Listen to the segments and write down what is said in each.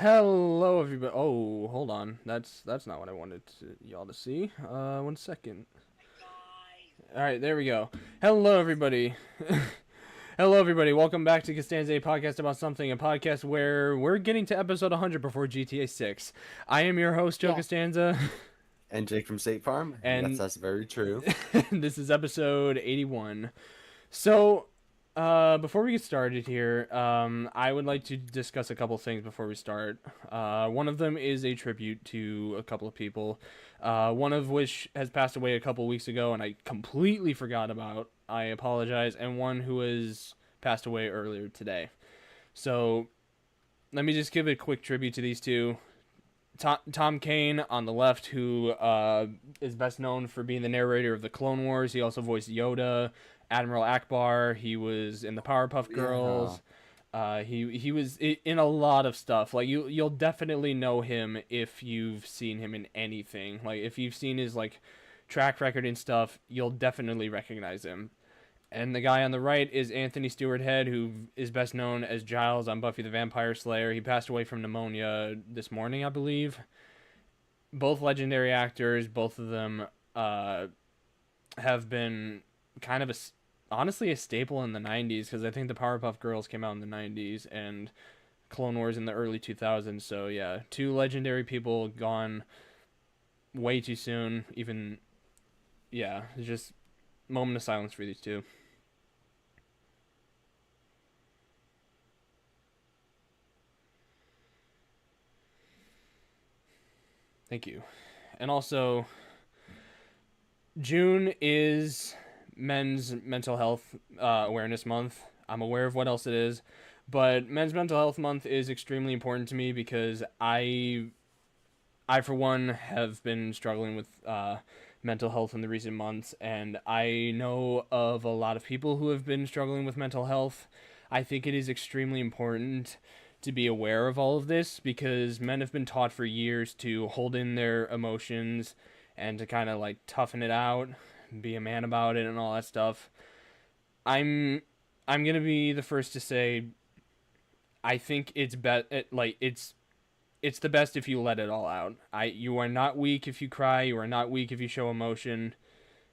Hello, everybody. Oh, hold on. That's not what I wanted y'all to see. 1 second. All right, there we go. Hello, everybody. Hello, everybody. Welcome back to Costanza, a podcast about something, a podcast where we're getting to episode 100 before GTA 6. I am your host, Joe Costanza. And Jake from State Farm. And yes, that's very true. This is episode 81. So, before we get started here, I would like to discuss a couple things before we start. One of them is a tribute to a couple of people, one of which has passed away a couple weeks ago, and I completely forgot about. I apologize. And one who has passed away earlier today. So, let me just give a quick tribute to these two. Tom Kane on the left, who is best known for being the narrator of the Clone Wars. He also voiced Yoda, Admiral Akbar. He was in the Powerpuff Girls. Yeah. He was in a lot of stuff. Like you'll definitely know him if you've seen him in anything. Like if you've seen his like track record and stuff, you'll definitely recognize him. And the guy on the right is Anthony Stewart Head, who is best known as Giles on Buffy the Vampire Slayer. He passed away from pneumonia this morning, I believe. Both legendary actors. Both of them have been kind of honestly a staple in the 90s, because I think the Powerpuff Girls came out in the 90s and Clone Wars in the early 2000s. So yeah, two legendary people gone way too soon. Even, yeah, just moment of silence for these two. Thank you. And also, June is Men's Mental Health Awareness Month. I'm aware of what else it is, but Men's Mental Health Month is extremely important to me because I for one, have been struggling with mental health in the recent months, and I know of a lot of people who have been struggling with mental health. I think it is extremely important to be aware of all of this, because men have been taught for years to hold in their emotions and to kind of like toughen it out, be a man about it and all that stuff. I'm gonna be the first to say I think it's it's the best if you let it all out. You are not weak if you cry. You are not weak if you show emotion.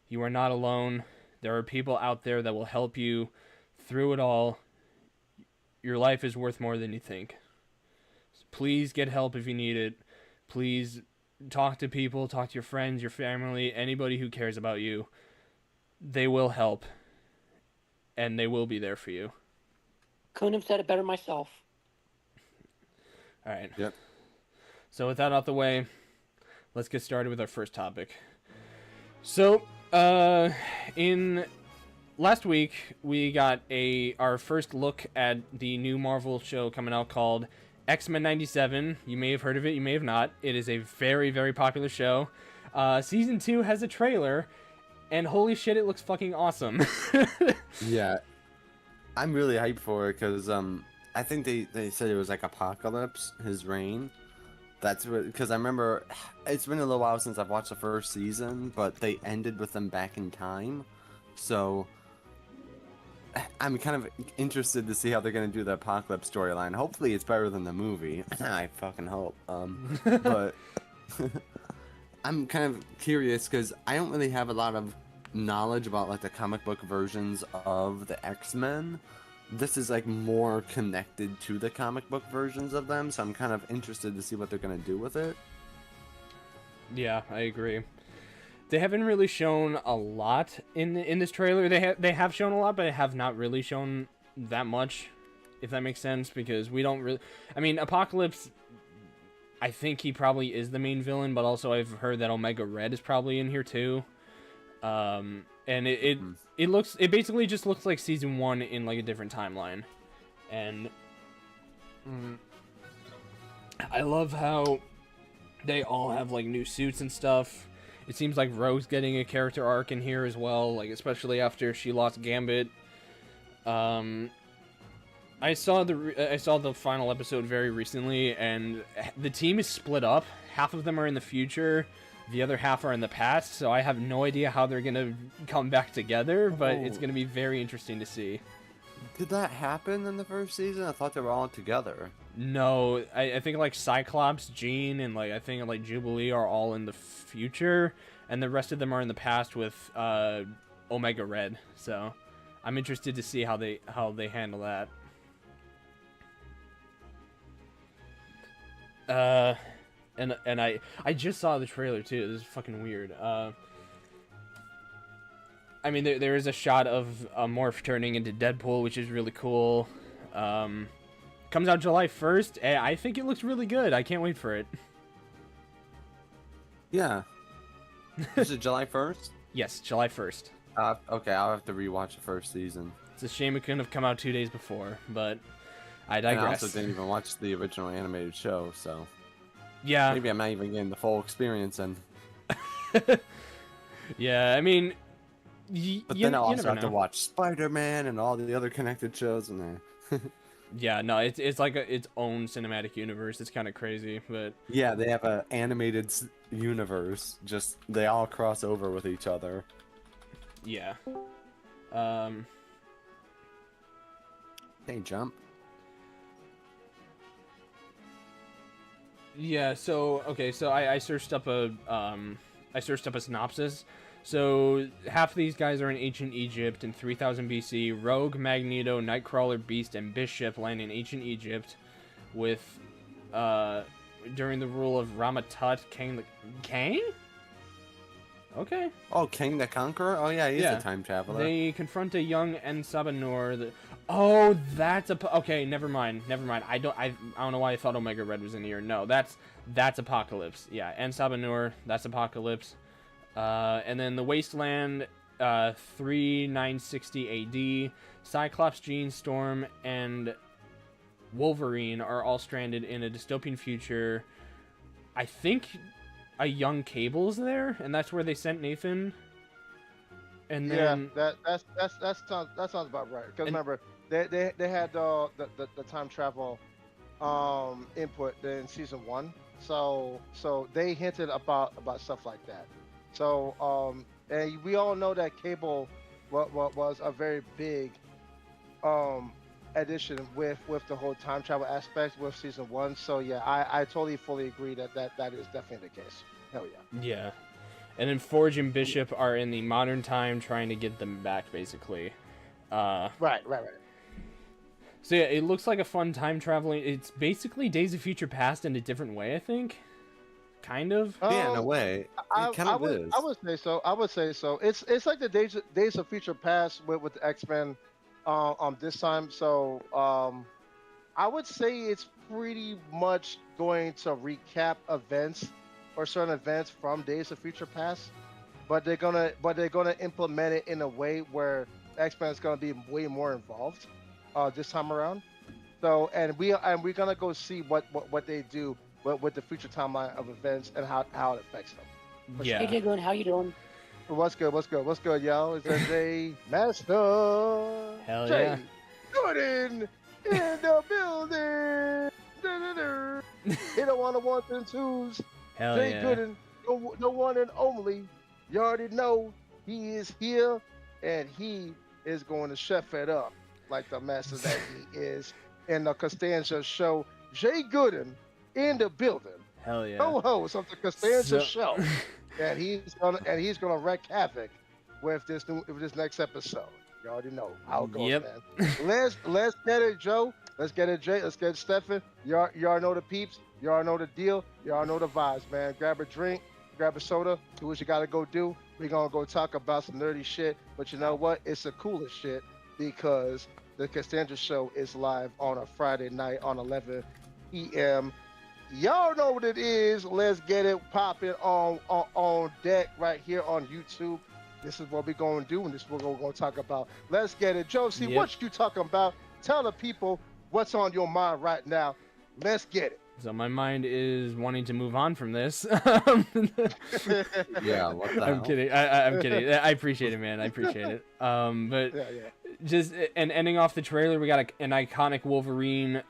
You are not alone. There are people out there that will help you through it all. Your life is worth more than you think. So please get help if you need it. Please talk to people, talk to your friends, your family, anybody who cares about you. They will help, and they will be there for you. Couldn't have said it better myself. All right. Yep. So with that out the way, let's get started with our first topic. So, in last week we got our first look at the new Marvel show coming out called X-Men 97. You may have heard of it, you may have not. It is a very, very popular show. Season 2 has a trailer, and holy shit, it looks fucking awesome. Yeah, I'm really hyped for it because I think they said it was like Apocalypse, his reign. That's what, because I remember it's been a little while since I've watched the first season, but they ended with them back in time, so I'm kind of interested to see how they're gonna do the Apocalypse storyline. Hopefully, it's better than the movie. I fucking hope. But I'm kind of curious because I don't really have a lot of knowledge about like the comic book versions of the X-Men. This is like more connected to the comic book versions of them, so I'm kind of interested to see what they're gonna do with it. Yeah, I agree. They haven't really shown a lot in this trailer. They have shown a lot, but they have not really shown that much, if that makes sense, because we don't really. I mean, Apocalypse, I think he probably is the main villain, but also I've heard that Omega Red is probably in here too. And it basically just looks like season 1 in like a different timeline, and I love how they all have like new suits and stuff. It seems like Rogue's getting a character arc in here as well, like especially after she lost Gambit. I saw the final episode very recently, and the team is split up. Half of them are in the future, the other half are in the past, so I have no idea how they're gonna come back together, but it's gonna be very interesting to see. Did that happen in the first season? I thought they were all together. No, I think like Cyclops, Jean, and like I think like Jubilee are all in the future, and the rest of them are in the past with Omega Red. So I'm interested to see how they handle that. And I just saw the trailer too. This is fucking weird. I mean, there is a shot of Morph turning into Deadpool, which is really cool. Comes out July 1st. I think it looks really good. I can't wait for it. Yeah. Is it July 1st? Yes, July 1st. Okay, I'll have to rewatch the first season. It's a shame it couldn't have come out 2 days before, but I And I digress. also didn't even watch the original animated show, so Yeah. maybe I'm not even getting the full experience. And Yeah, I mean, but then I'll you also never have to know. watch Spider-Man and all the other connected shows in there. Yeah, no, it's like its own cinematic universe. It's kind of crazy, but Yeah, they have a animated universe. Just they all cross over with each other. yeah. Hey, jump. Yeah, so okay, so I searched up a synopsis. So half of these guys are in ancient Egypt in 3000 BC. Rogue, Magneto, Nightcrawler, Beast, and Bishop land in ancient Egypt with during the rule of Ramatut Kang? Okay. Oh, King the Conqueror? Oh yeah, he's Yeah. a time traveler. They confront a young Ensabanor. Oh, that's okay. Never mind. I don't know why I thought Omega Red was in here. No, that's Apocalypse. Yeah, Ensabanor. That's Apocalypse. And then the Wasteland, 3960 AD. Cyclops, Jean, Storm, and Wolverine are all stranded in a dystopian future. I think a young Cable's there, and that's where they sent Nathan. And then Yeah, that sounds about right. Because And- remember, they had the time travel input in season 1, so they hinted about stuff like that. So and we all know that Cable was a very big addition with the whole time travel aspect with season 1. So yeah, I totally fully agree that is definitely the case. Hell yeah. yeah. And then Forge and Bishop are in the modern time trying to get them back, basically. Right. So yeah, it looks like a fun time traveling. It's basically Days of Future Past in a different way, I think. Kind of. Yeah, in a way. It kind of is. I would say so. It's like the Days of Future Past with the X-Men this time. So I would say it's pretty much going to recap events or certain events from Days of Future Past, but they're gonna implement it in a way where X-Men is gonna be way more involved this time around. So we're gonna go see what they do with the future timeline of events and how it affects them. Yeah. Hey, Diglin, how you doing? What's good, y'all? It's Jay Master. Hell Jay yeah. Gooden in the building. Da-da-da. Hit it on the ones and twos. Hell Jay yeah. Gooden, the one and only. You already know he is here, and he is going to chef it up like the master that he is in the Costanza show. Jay Gooden in the building. Hell yeah. Co-host of the Costanza So- show, and he's gonna wreak havoc with this next episode. You already know how it goes, Yep. man. Let's get it, Joe. Let's get it, Jay. Let's get it, Stefan. Y'all know the peeps. Y'all know the deal. Y'all know the vibes, man. Grab a drink, grab a soda. Do what you gotta go do. We're gonna go talk about some nerdy shit. But you know what? It's the coolest shit because the Costanza show is live on a Friday night on 11 p.m. Y'all know what it is. Let's get it popping on deck right here on YouTube. This is what we're going to do, and this is what we're going to talk about. Let's get it. Josie, Yep. what you talking about? Tell the people what's on your mind right now. Let's get So my mind is wanting to move on from this. it. Yeah, what the I'm hell? kidding. I'm kidding. I appreciate it, man. I appreciate it. But Yeah. just and ending off the trailer, we got an iconic Wolverine,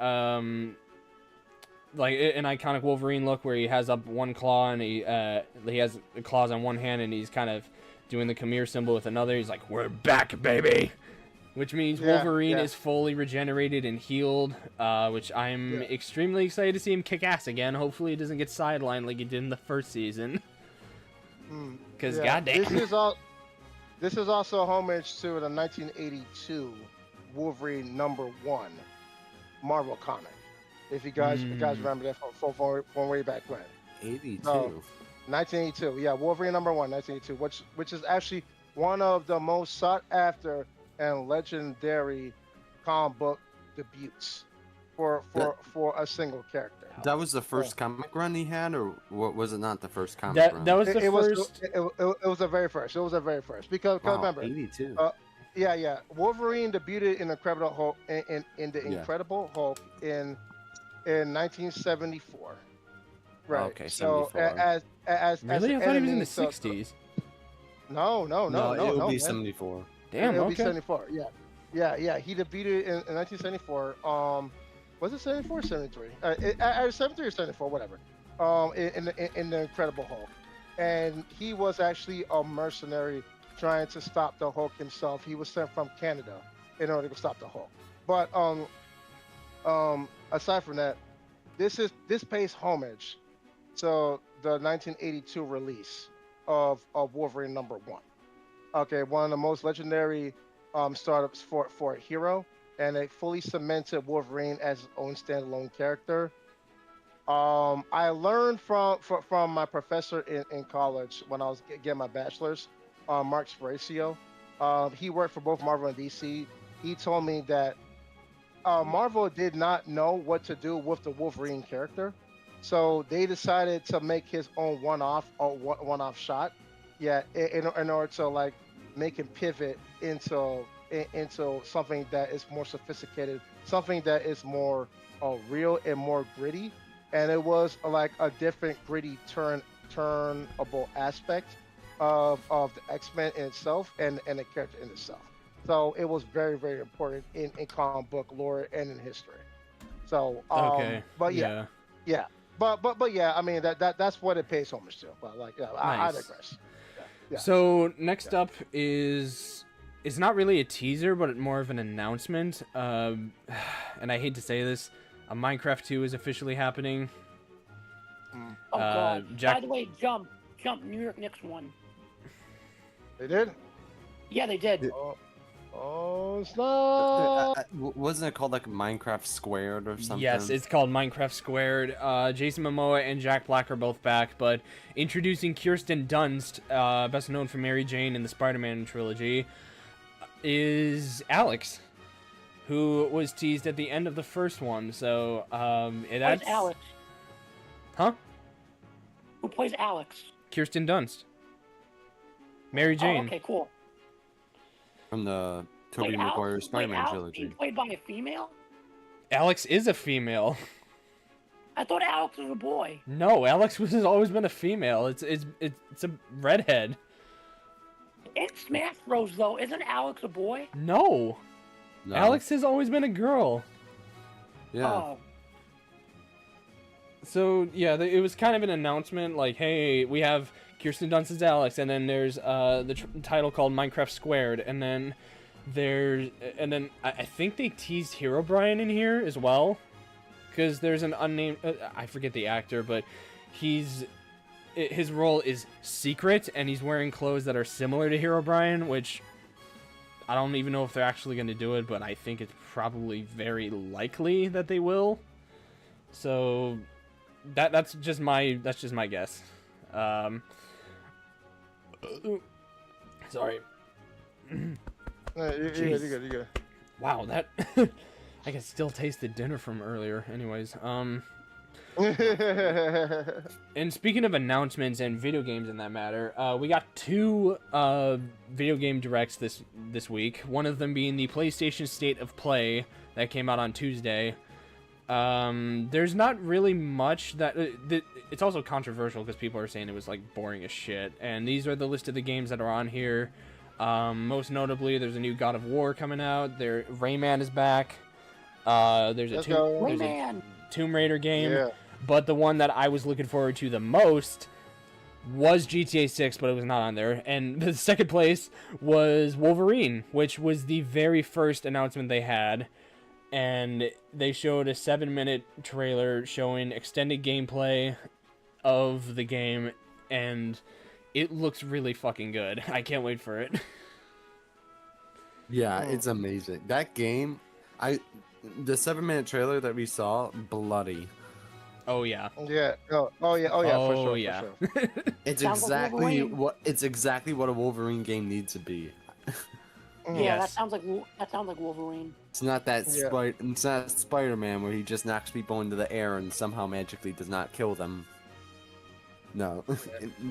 like an iconic Wolverine look where he has up one claw and he has the claws on one hand and he's kind of doing the come here symbol with another. He's like, "We're back, baby." which means Yeah, Wolverine yeah. is fully regenerated and healed, which I'm Yeah. extremely excited to see him kick ass again. Hopefully he doesn't get sidelined like he did in the first season. Because goddamn. This is also a homage to the 1982 Wolverine #1 Marvel comic. If you guys remember that from way back when. 82. So, 1982, yeah, Wolverine #1, 1982, which is actually one of the most sought after and legendary comic book debuts for a single character. That was the first comic run he had, or what was it? Not the first comic run. That was the first. It was the very first. It was the very first because Wow, remember, 82. yeah, Wolverine debuted in Incredible Hulk in the Yeah. Incredible Hulk in 1974. Right. Okay, So 74. Really? as I thought he was in enemy, the so- 60s. No, it would be man. 74. Damn, It'll be okay. 74. Yeah. He debuted in 1974. Was it 74 or 73? 73 or 74, whatever. In the Incredible Hulk, and he was actually a mercenary trying to stop the Hulk himself. He was sent from Canada in order to stop the Hulk. But aside from that, this pays homage to the 1982 release of Wolverine #1. Okay, one of the most legendary startups for a hero, and it fully cemented Wolverine as his own standalone character. I learned from my professor in college when I was getting my bachelor's, Mark Sparacio. He worked for both Marvel and DC. He told me that Marvel did not know what to do with the Wolverine character, so they decided to make his own one-off shot. Yeah, in order to like make him pivot into something that is more sophisticated, something that is more real and more gritty. And it was like a different gritty turnable aspect of the X-Men in itself and the character in itself. So it was very, very important in comic book lore and in history. So Okay. but yeah. But yeah, I mean that's what it pays homage to. But like I Nice. digress. Yeah. So next up is not really a teaser, but more of an announcement. And I hate to say this, Minecraft 2 is officially happening. Oh God! Jack- By the way, jump! New York Knicks won. They did? Yeah, they did. Oh, it's not. Wasn't it called like Minecraft Squared or something? Yes, it's called Minecraft Squared. Jason Momoa and Jack Black are both back, but introducing Kirsten Dunst, best known for Mary Jane in the Spider-Man trilogy, is Alex, who was teased at the end of the first one. So Who that's plays Alex? Huh? Who plays Alex? Kirsten Dunst. Mary Jane. Oh, okay, cool. From the Tobey Wait, Maguire Alex- Spider-Man wait, Alex trilogy. being played by a female? Alex is a female. I thought Alex was a boy. No, Alex has always been a female. It's a redhead. In Smash Bros, though, isn't Alex a boy? No. No. Alex has always been a girl. Yeah. Oh, So yeah, it was kind of an announcement, like, hey, we have Kirsten Dunst as Alex, and then there's the title called Minecraft Squared, and then I think they teased Herobrine in here as well, because there's an unnamed, I forget the actor, but his role is secret, and he's wearing clothes that are similar to Herobrine, which I don't even know if they're actually going to do it, but I think it's probably very likely that they will. So that's just my guess. Sorry. You're good. Wow, that I can still taste the dinner from earlier. Anyways, and speaking of announcements and video games in that matter, we got two video game directs this week. One of them being the PlayStation State of Play that came out on Tuesday. There's not really much that it's also controversial because people are saying it was like boring as shit. And these are the list of the games that are on here. Most notably, there's a new God of War coming out. Rayman is back. There's a Rayman! Tomb Raider game. Yeah. But the one that I was looking forward to the most was GTA 6, but it was not on there. And the second place was Wolverine, which was the very first announcement they had. And they showed a 7-minute trailer showing extended gameplay of the game, and it looks really fucking good. I can't wait for it. Yeah, it's amazing. That game, the 7-minute trailer that we saw, bloody. Oh yeah. Yeah. Oh yeah. For sure. Yeah. For sure. It's Sounds like exactly Wolverine. what a Wolverine game needs to be. Yeah, Yes. that sounds like Wolverine. It's not that Yeah. It's not Spider-Man where he just knocks people into the air and somehow magically does not kill them. No,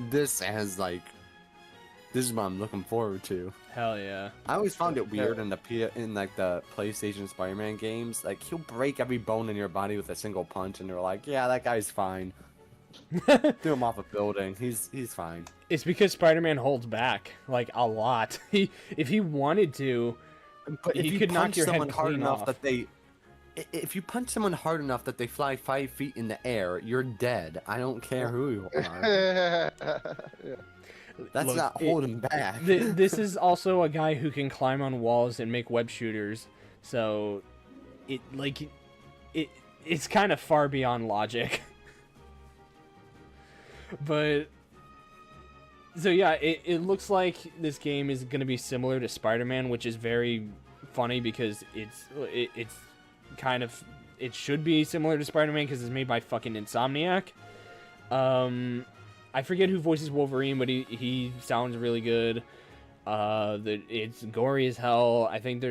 this has this is what I'm looking forward to. Hell yeah. I always found it weird in the PlayStation Spider-Man games. Like, he'll break every bone in your body with a single punch, and they're like, yeah, that guy's fine. Threw him off a building. He's fine. It's because Spider-Man holds back like a lot. If he wanted to, But if he you could knock punch your head someone hard clean enough off. that if you punch someone hard enough that they fly 5 feet in the air, you're dead. I don't care who you are. Yeah. That's Look, not holding back. This is also a guy who can climb on walls and make web shooters. So, it's kind of far beyond logic. But so yeah, it looks like this game is going to be similar to Spider-Man, which is very funny because it's kind of, it should be similar to Spider-Man because it's made by fucking Insomniac. I forget who voices Wolverine, but he sounds really good. It's gory as hell. I think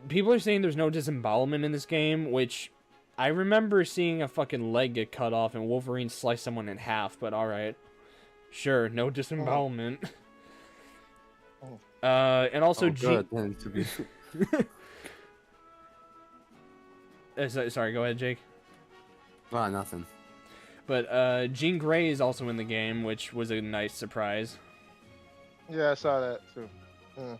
people are saying there's no disembowelment in this game, which I remember seeing a fucking leg get cut off and Wolverine slice someone in half, but alright. Sure, no disembowelment. And also good, then, to be... sorry, go ahead, Jake. Well, nothing. But Jean Grey is also in the game, which was a nice surprise. Yeah, I saw that too. Yeah.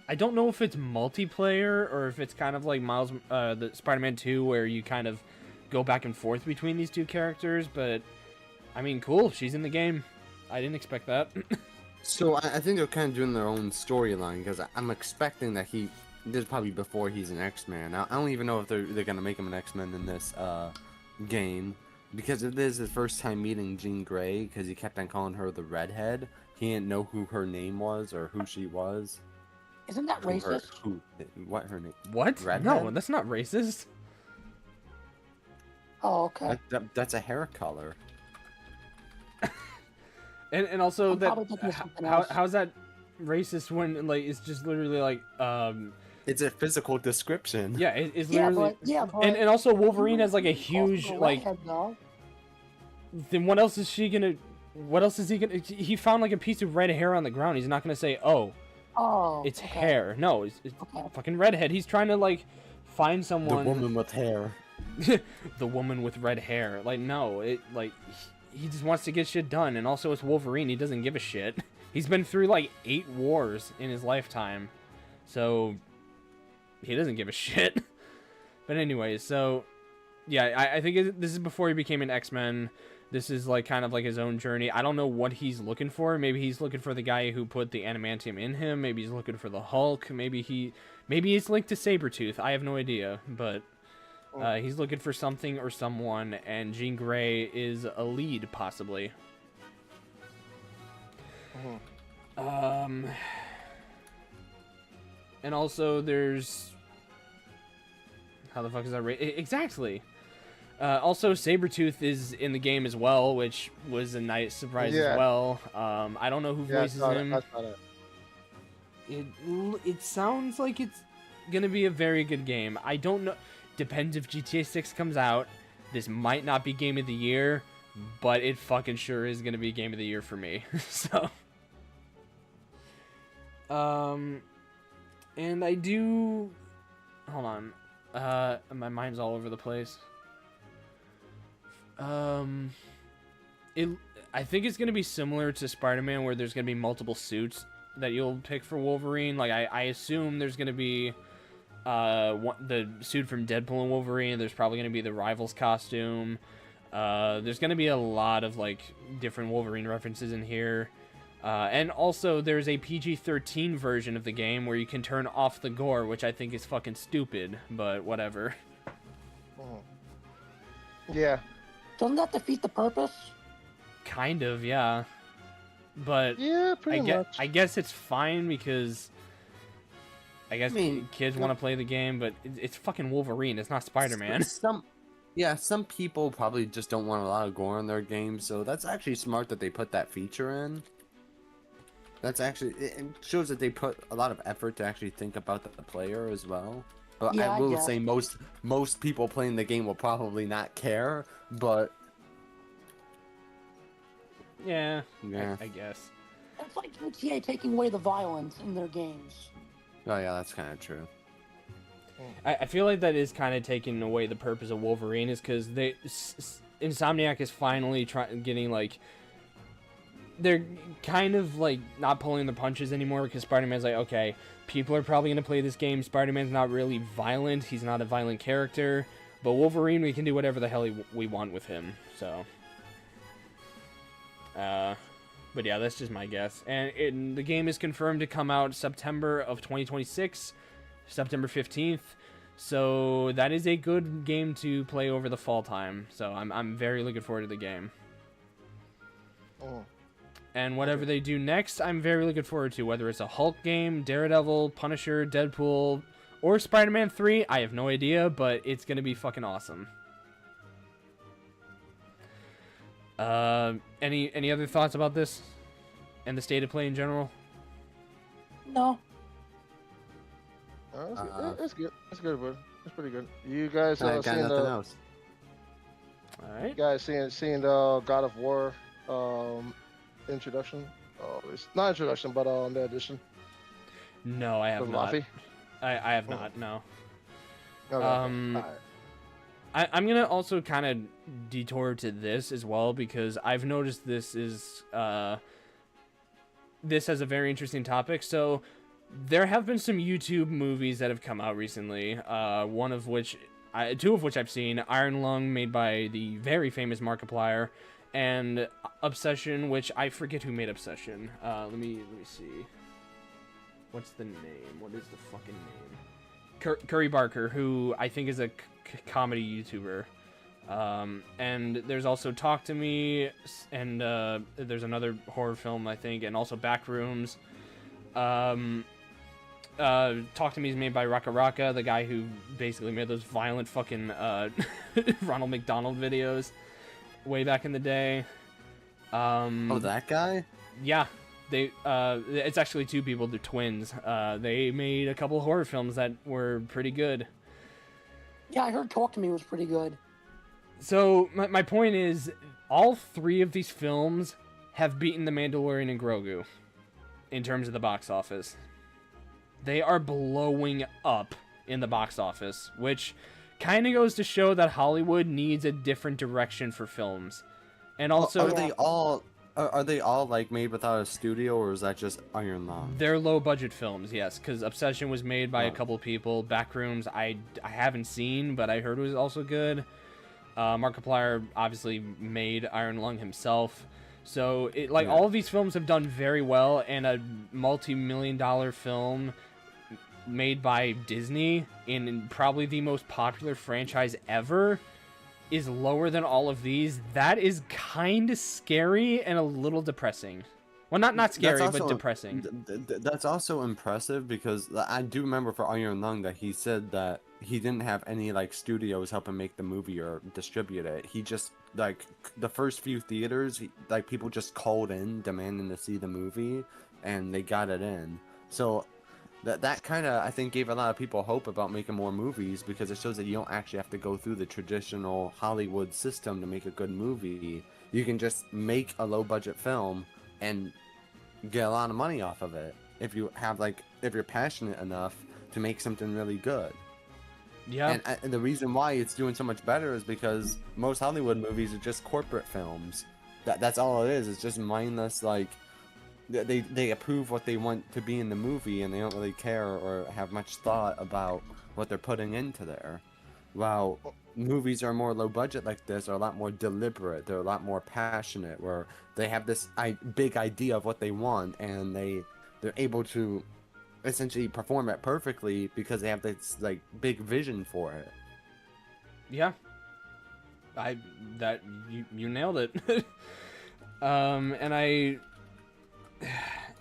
I don't know if it's multiplayer or if it's kind of like the Spider-Man 2 where you kind of go back and forth between these two characters, but I mean, cool, she's in the game. I didn't expect that. So I think they're kind of doing their own storyline because I'm expecting that this is probably before he's an X-Man. I don't even know if they're gonna make him an X-Men in this game because it is his first time meeting Jean Grey because he kept on calling her the redhead. He didn't know who her name was or who she was. Isn't that racist? What her name? What? Redhead? No, that's not racist. Oh, okay. That's a hair color. And also I'm probably thinking of something how else. how's that racist when like it's just literally like It's a physical description. yeah, it's Yeah, literally but and also Wolverine has like a huge Also, like redhead, though. then what else is he gonna he found like a piece of red hair on the ground. He's not gonna say, oh, Oh, it's okay. hair. No, it's Okay. fucking redhead. He's trying to like find The someone woman with hair. the woman with red hair. Like no, he just wants to get shit done, and also it's Wolverine. He doesn't give a shit. He's been through like 8 wars in his lifetime, so he doesn't give a shit. But anyway, so yeah, I think this is before he became an X-Men. This is like kind of like his own journey. I don't know what he's looking for. Maybe he's looking for the guy who put the adamantium in him. Maybe he's looking for the Hulk. Maybe he's linked to Sabretooth. I have no idea, but he's looking for something or someone, and Jean Grey is a lead, possibly. And also there's... How the fuck is that exactly. Also, Sabretooth is in the game as well, which was a nice surprise as well. I don't know who voices him. I saw that. It sounds like it's gonna be a very good game. I don't know. Depends if GTA 6 comes out. This might not be Game of the Year, but it fucking sure is gonna be Game of the Year for me. So, and I do. Hold on. My mind's all over the place. I think it's gonna be similar to Spider-Man, where there's gonna be multiple suits that you'll pick for Wolverine. Like I assume there's gonna be the suit from Deadpool and Wolverine. There's probably gonna be the Rivals costume. There's gonna be a lot of like different Wolverine references in here. And also, there's a PG-13 version of the game where you can turn off the gore, which I think is fucking stupid, but whatever. Yeah. Doesn't that defeat the purpose? Kind of, yeah. But Yeah, pretty much. I guess it's fine because I guess I mean, kids want to play the game, but it's fucking Wolverine. It's not Spider-Man. Some people probably just don't want a lot of gore in their games, so that's actually smart that they put that feature in. That's actually, it shows that they put a lot of effort to actually think about the player as well. But Yeah, I will guess. say most people playing the game will probably not care, but Yeah, yeah. I guess. It's like GTA taking away the violence in their games. Oh yeah, that's kind of true. I feel like that is kind of taking away the purpose of Wolverine, is because Insomniac is finally getting like, they're kind of like not pulling the punches anymore, because Spider-Man's like, okay, people are probably going to play this game. Spider-Man's not really violent. He's not a violent character. But Wolverine, we can do whatever the hell we want with him. So, but yeah, that's just my guess. And the game is confirmed to come out September of 2026, September 15th. So that is a good game to play over the fall time. So I'm very looking forward to the game. Oh. And whatever they do next, I'm very looking forward to. Whether it's a Hulk game, Daredevil, Punisher, Deadpool, or Spider-Man 3, I have no idea, but it's going to be fucking awesome. Any other thoughts about this? And the state of play in general? No. That's good. That's good, bro. That's pretty good. You guys I got seen nothing else. Alright. you guys seen the God of War introduction? Oh, it's not introduction, but the edition. No, I have With not. Rafi? I have not, no. Okay. Um, Alright. I'm going to also kind of detour to this as well, because I've noticed this has a very interesting topic. So there have been some YouTube movies that have come out recently, two of which I've seen. Iron Lung, made by the very famous Markiplier, and Obsession, which I forget who made Obsession. Let me see. What's the name? What is the fucking name? Curry Barker, who I think is a comedy YouTuber. And there's also Talk to Me, and there's another horror film, I think, and also Backrooms. Talk to Me is made by Raka Raka, the guy who basically made those violent fucking Ronald McDonald videos way back in the day. Oh, that guy? Yeah, it's actually two people. They're twins. They made a couple horror films that were pretty good. Yeah, I heard Talk to Me was pretty good. So my point is, all three of these films have beaten The Mandalorian and Grogu in terms of the box office. They are blowing up in the box office, which kind of goes to show that Hollywood needs a different direction for films. And also, are they all like made without a studio, or is that just Iron Lung? they're low budget films, yes, because Obsession was made by a couple people. Backrooms, I haven't seen, but I heard it was also good. Markiplier obviously made Iron Lung himself. So all of these films have done very well, and a multi-million-dollar film made by Disney in probably the most popular franchise ever is lower than all of these. That is kind of scary and a little depressing. Well, not scary, but depressing. That's also impressive, because I do remember for Iron Lung that he said that he didn't have any like studios helping make the movie or distribute it. He just like the first few theaters, people just called in demanding to see the movie, and they got it in. So that kind of, I think, gave a lot of people hope about making more movies, because it shows that you don't actually have to go through the traditional Hollywood system to make a good movie. You can just make a low budget film and get a lot of money off of it if you're passionate enough to make something really good. Yeah. And the reason why it's doing so much better is because most Hollywood movies are just corporate films. That's all it is. It's just mindless, like they approve what they want to be in the movie, and they don't really care or have much thought about what they're putting into there. While movies are more low budget like this are a lot more deliberate. They're a lot more passionate, where they have this big idea of what they want, and they're able to essentially perform it perfectly because they have this like big vision for it. Yeah. You nailed it. And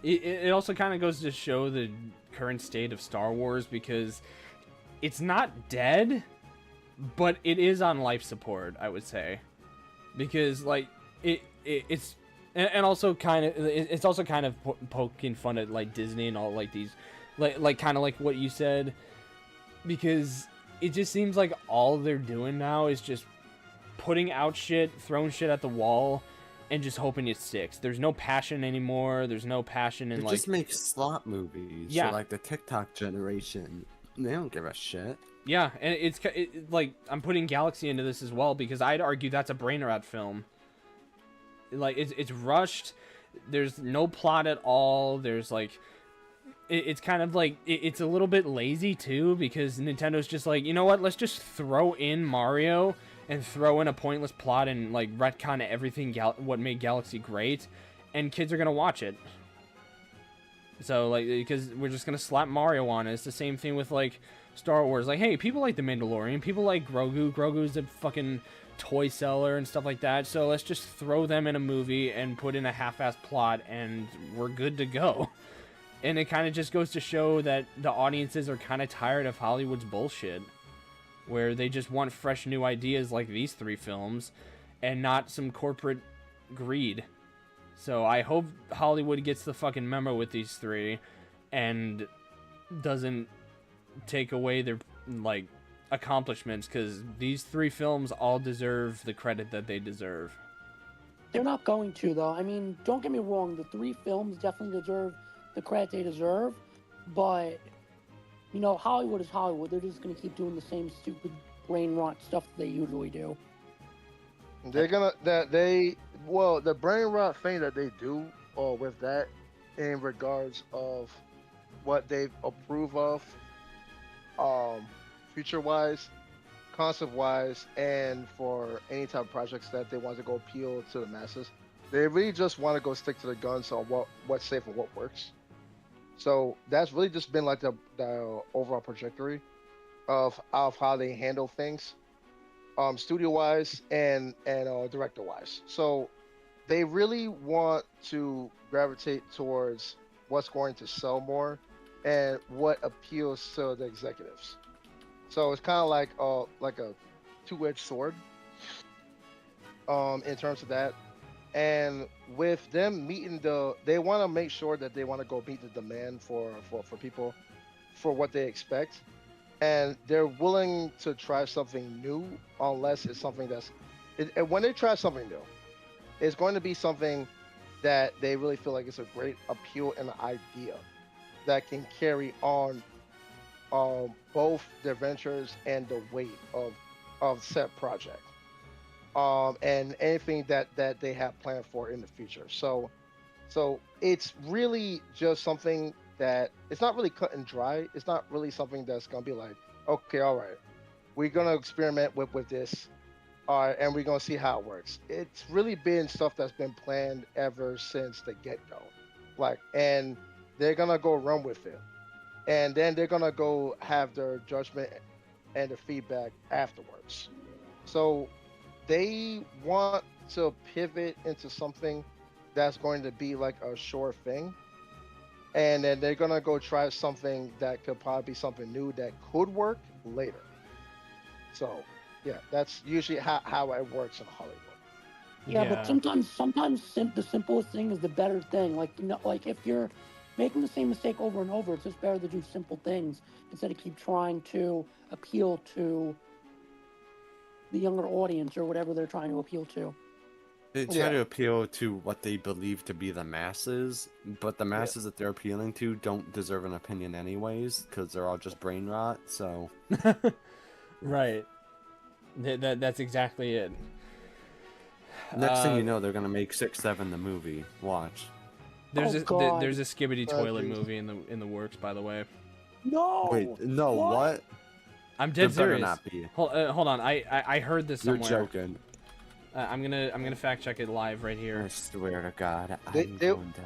it also kind of goes to show the current state of Star Wars, because it's not dead, but it is on life support, I would say, because like it's and also kind of it's also kind of poking fun at like Disney and all like these like kind of like what you said, because it just seems like all they're doing now is just putting out shit, throwing shit at the wall, and just hoping it sticks. There's no passion anymore. There's no passion in They like just make slot movies. Yeah. For, like the TikTok generation. They don't give a shit. yeah, and it's like I'm putting Galaxy into this as well, because I'd argue that's a brain rot film. Like it's rushed. There's no plot at all. There's like it's kind of like it's a little bit lazy too, because Nintendo's just like, you know what? Let's just throw in Mario and throw in a pointless plot and like retcon everything what made Galaxy great, and kids are gonna watch it. So like, because we're just gonna slap Mario on it. It's the same thing with like Star Wars. Like, hey, people like the Mandalorian, people like Grogu. Grogu's a fucking toy seller and stuff like that. So let's just throw them in a movie and put in a half-assed plot, and we're good to go. And it kind of just goes to show that the audiences are kind of tired of Hollywood's bullshit, where they just want fresh new ideas like these 3 films and not some corporate greed. So I hope Hollywood gets the fucking memo with these 3 and doesn't take away their like accomplishments, because these 3 films all deserve the credit that they deserve. They're not going to, though. I mean, don't get me wrong. The 3 films definitely deserve the credit they deserve, but you know, Hollywood is Hollywood. They're just gonna keep doing the same stupid brain rot stuff that they usually do. They're gonna the brain rot thing that they do with that in regards of what they approve of, future wise, concept wise, and for any type of projects that they want to go appeal to the masses. They really just want to go stick to the guns on what's safe and what works. So that's really just been like the overall trajectory of how they handle things, studio wise and director wise. So they really want to gravitate towards what's going to sell more and what appeals to the executives. So it's kind of like a two-edged sword in terms of that. And with them meeting they want to make sure that they want to go meet the demand for people for what they expect, and they're willing to try something new unless it's something and when they try something new, it's going to be something that they really feel like it's a great appeal and idea that can carry on both their ventures and the weight of said project. And anything that they have planned for in the future. So it's really just something that it's not really cut and dry. It's not really something that's gonna be like, okay, all right, we're gonna experiment with this, and we're gonna see how it works. It's really been stuff that's been planned ever since the get-go, and they're gonna go run with it, and then they're gonna go have their judgment and the feedback afterwards. So they want to pivot into something that's going to be like a sure thing, and then they're gonna go try something that could probably be something new that could work later. So yeah, that's usually how it works in Hollywood. Yeah, but sometimes the simplest thing is the better thing. Like, you know, like if you're making the same mistake over and over, it's just better to do simple things instead of keep trying to appeal to the younger audience or whatever they're trying to appeal to. They try to appeal to what they believe to be the masses, but the masses that they're appealing to don't deserve an opinion anyways, because they're all just brain rot. So, right, that's exactly it. Next thing you know, they're gonna make 6-7 the movie. Watch. There's God. there's a Skibbity toilet geez. movie in the works, by the way. No. Wait, no, what? I'm dead There better serious. not be. Hold on. I heard this You're somewhere. joking. I'm gonna fact check it live right I here. swear to God, They- I'm they- going to.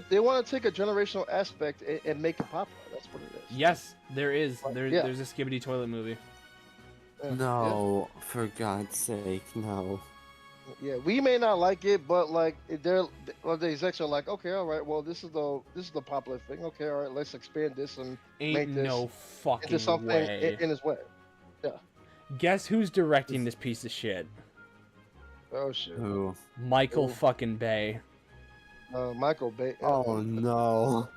They wanna take a generational aspect and make it popular. That's what it is. Yes, there is. Yeah. There's a Skibbity Toilet movie. Yeah. No, for God's sake, no. Yeah, we may not like it, but like the execs are like, okay, all right, well, this is the popular thing. Okay, all right, let's expand this and Ain't make this no fucking into something way. in his way. Guess who's directing this piece of shit? Oh shit, Who? Michael Who? fucking Bay. Michael Bay. Oh no.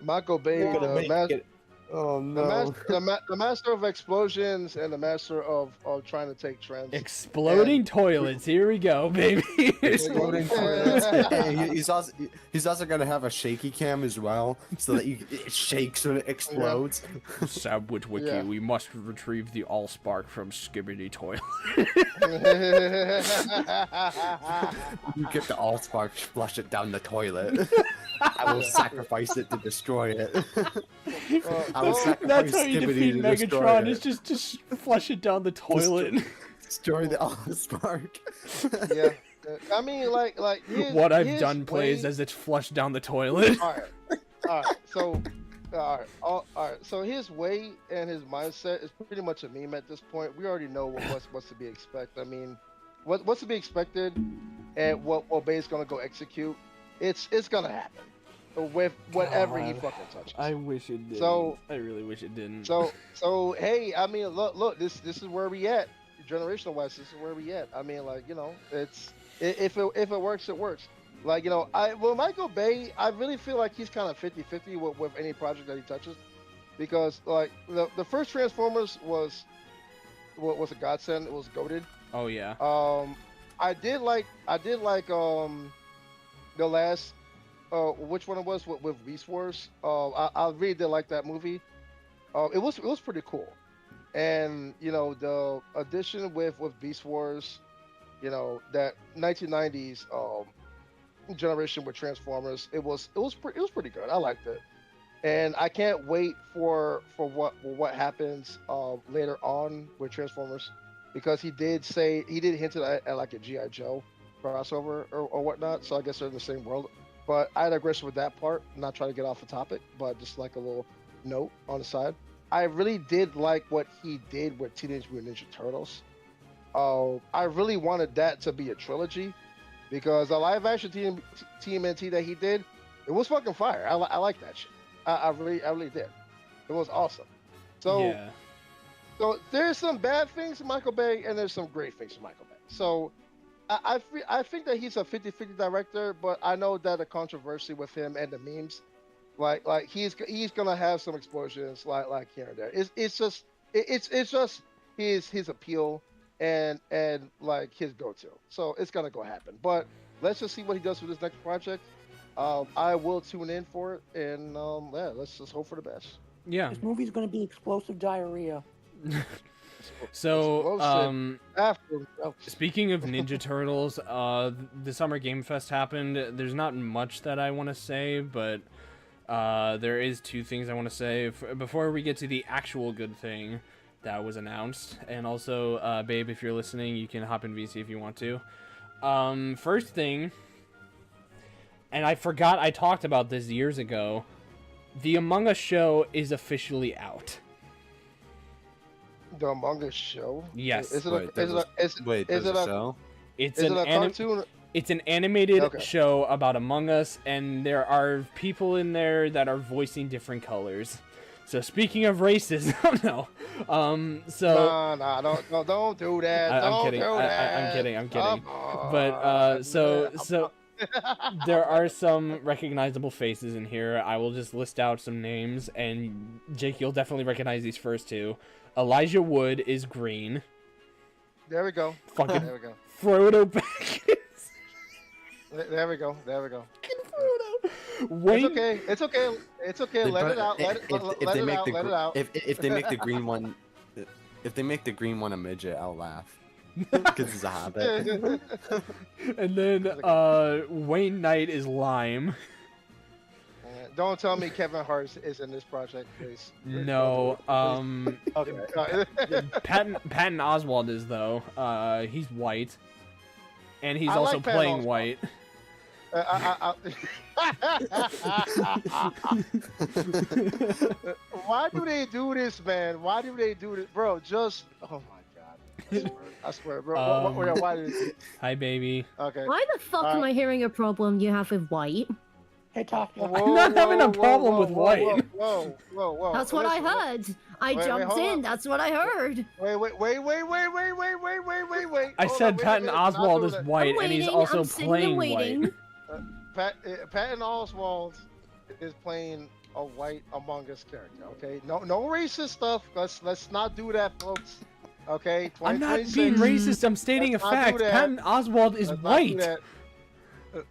Michael Bay, You're gonna the, make mas- it. Oh the, no. the master of explosions and the master of trying to take trends. Exploding toilets. Here we go, baby. Exploding toilets. Hey, he's also gonna have a shaky cam as well, so that it shakes when it explodes. Sandwich Wiki, Yeah. we must retrieve the Allspark from Skibbity Toilet. You get the Allspark, flush it down the toilet. I will sacrifice it to destroy it. I will sacrifice That's how you Skibbity defeat to destroy Megatron. it. Is just flush it down the toilet. Destroy the Allspark. Yeah, I mean, like What I've his done plays way- as it's flushed down the toilet. All right. So, all right. So his way and his mindset is pretty much a meme at this point. We already know what's to be expected. I mean, what's to be expected, and what Bay's gonna go execute. It's gonna happen with whatever he God. fucking touches. I wish it did. So- I really wish it didn't. So hey, I mean, look, this is where we at. Generational wise, this is where we at. I mean, like, you know, if it works, it works. Like, you know, Michael Bay, I really feel like he's kind of 50-50 with any project that he touches, because like the first Transformers was a godsend. It was goated. Oh yeah. I did like the last which one it was with Beast Wars. I really did like that movie. It was pretty cool. And you know, the addition with Beast Wars, you know, that 1990s generation with Transformers, it was pretty good. I liked it, and I can't wait for what happens later on with Transformers, because he did hint at like a GI Joe crossover or whatnot. So I guess they're in the same world. But I digress with that part. Not trying to get off the topic, but just like a little note on the side. I really did like what he did with Teenage Mutant Ninja Turtles. I really wanted that to be a trilogy, because the live action TMNT that he did, it was fucking fire. I like that shit. I really did. It was awesome. So yeah. so there's some bad things in Michael Bay, and there's some great things in Michael Bay. So I think that he's a 50-50 director, but I know that the controversy with him and the memes, like he's gonna have some explosions like here and there. It's just his appeal and like his go-to. So it's gonna go happen. But let's just see what he does with his next project. I will tune in for it, and yeah, let's just hope for the best. Yeah. This movie's gonna be explosive diarrhea. So, Explosive. After speaking of Ninja Turtles, the Summer Game Fest happened. There's not much that I want to say, but there is two things I want to say before we get to the actual good thing that was announced. And also, babe, if you're listening, you can hop in VC if you want to. First thing, and I forgot I talked about this years ago, the Among Us show is officially out. the Among Us show. Yes. Is it Wait, a, is it a, is, Wait, is there's it a a, show? It's is it an a cartoon? It's an animated Okay. show about Among Us, and there are people in there that are voicing different colors. So speaking of racism, no. So Nah, don't do that. I'm Don't kidding. do that. I'm kidding. Come But on. so there are some recognizable faces in here. I will just list out some names, and Jake, you'll definitely recognize these first two. Elijah Wood is green. There we go. Fucking There we go. Frodo Baggins. There we go. There we go. Frodo. Wayne. It's okay. It's okay. It's okay. Let it out. Let it out. Let it out. If they make the green one, if they make the green one a midget, I'll laugh. Because he's a hobbit. And then Wayne Knight is Lime. Don't tell me Kevin Hart is in this project, please. No. Okay. Patton Oswalt is though. He's white, and he's I also like Patton playing Oswalt. white. Why do they do this, man? Why do they do this, bro? Just oh my god, I swear, bro. Why did they? Hi, baby. Okay. Why the fuck am I hearing a problem you have with white? Hey, Taka. I'm not having a problem with white. Whoa. That's what I Listen, heard. I wait, jumped hold in. on. That's what I heard. Wait. I Hold said on, wait a Patton minute, not Oswalt doing is that. white, I'm and he's waiting, also I'm sitting playing and waiting. white. Patton Oswalt is playing a white Among Us character. Okay, no racist stuff. Let's not do that, folks. Okay, I'm not 2026. being racist. I'm stating a Let's not do fact. that. Patton Oswalt is Let's not do white. that.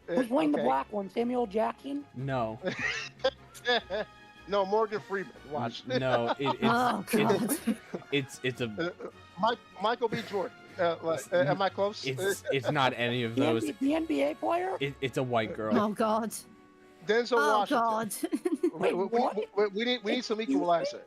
Who's playing the Okay. black one? Samuel Jackson? No, No, Morgan Freeman. Watch. no. Oh god. It's a Michael B. Jordan. Am I close? it's not any of The, those. the NBA player? It's a white girl. Oh god. Denzel Oh Washington. god. Wait, what? We need some equalizer.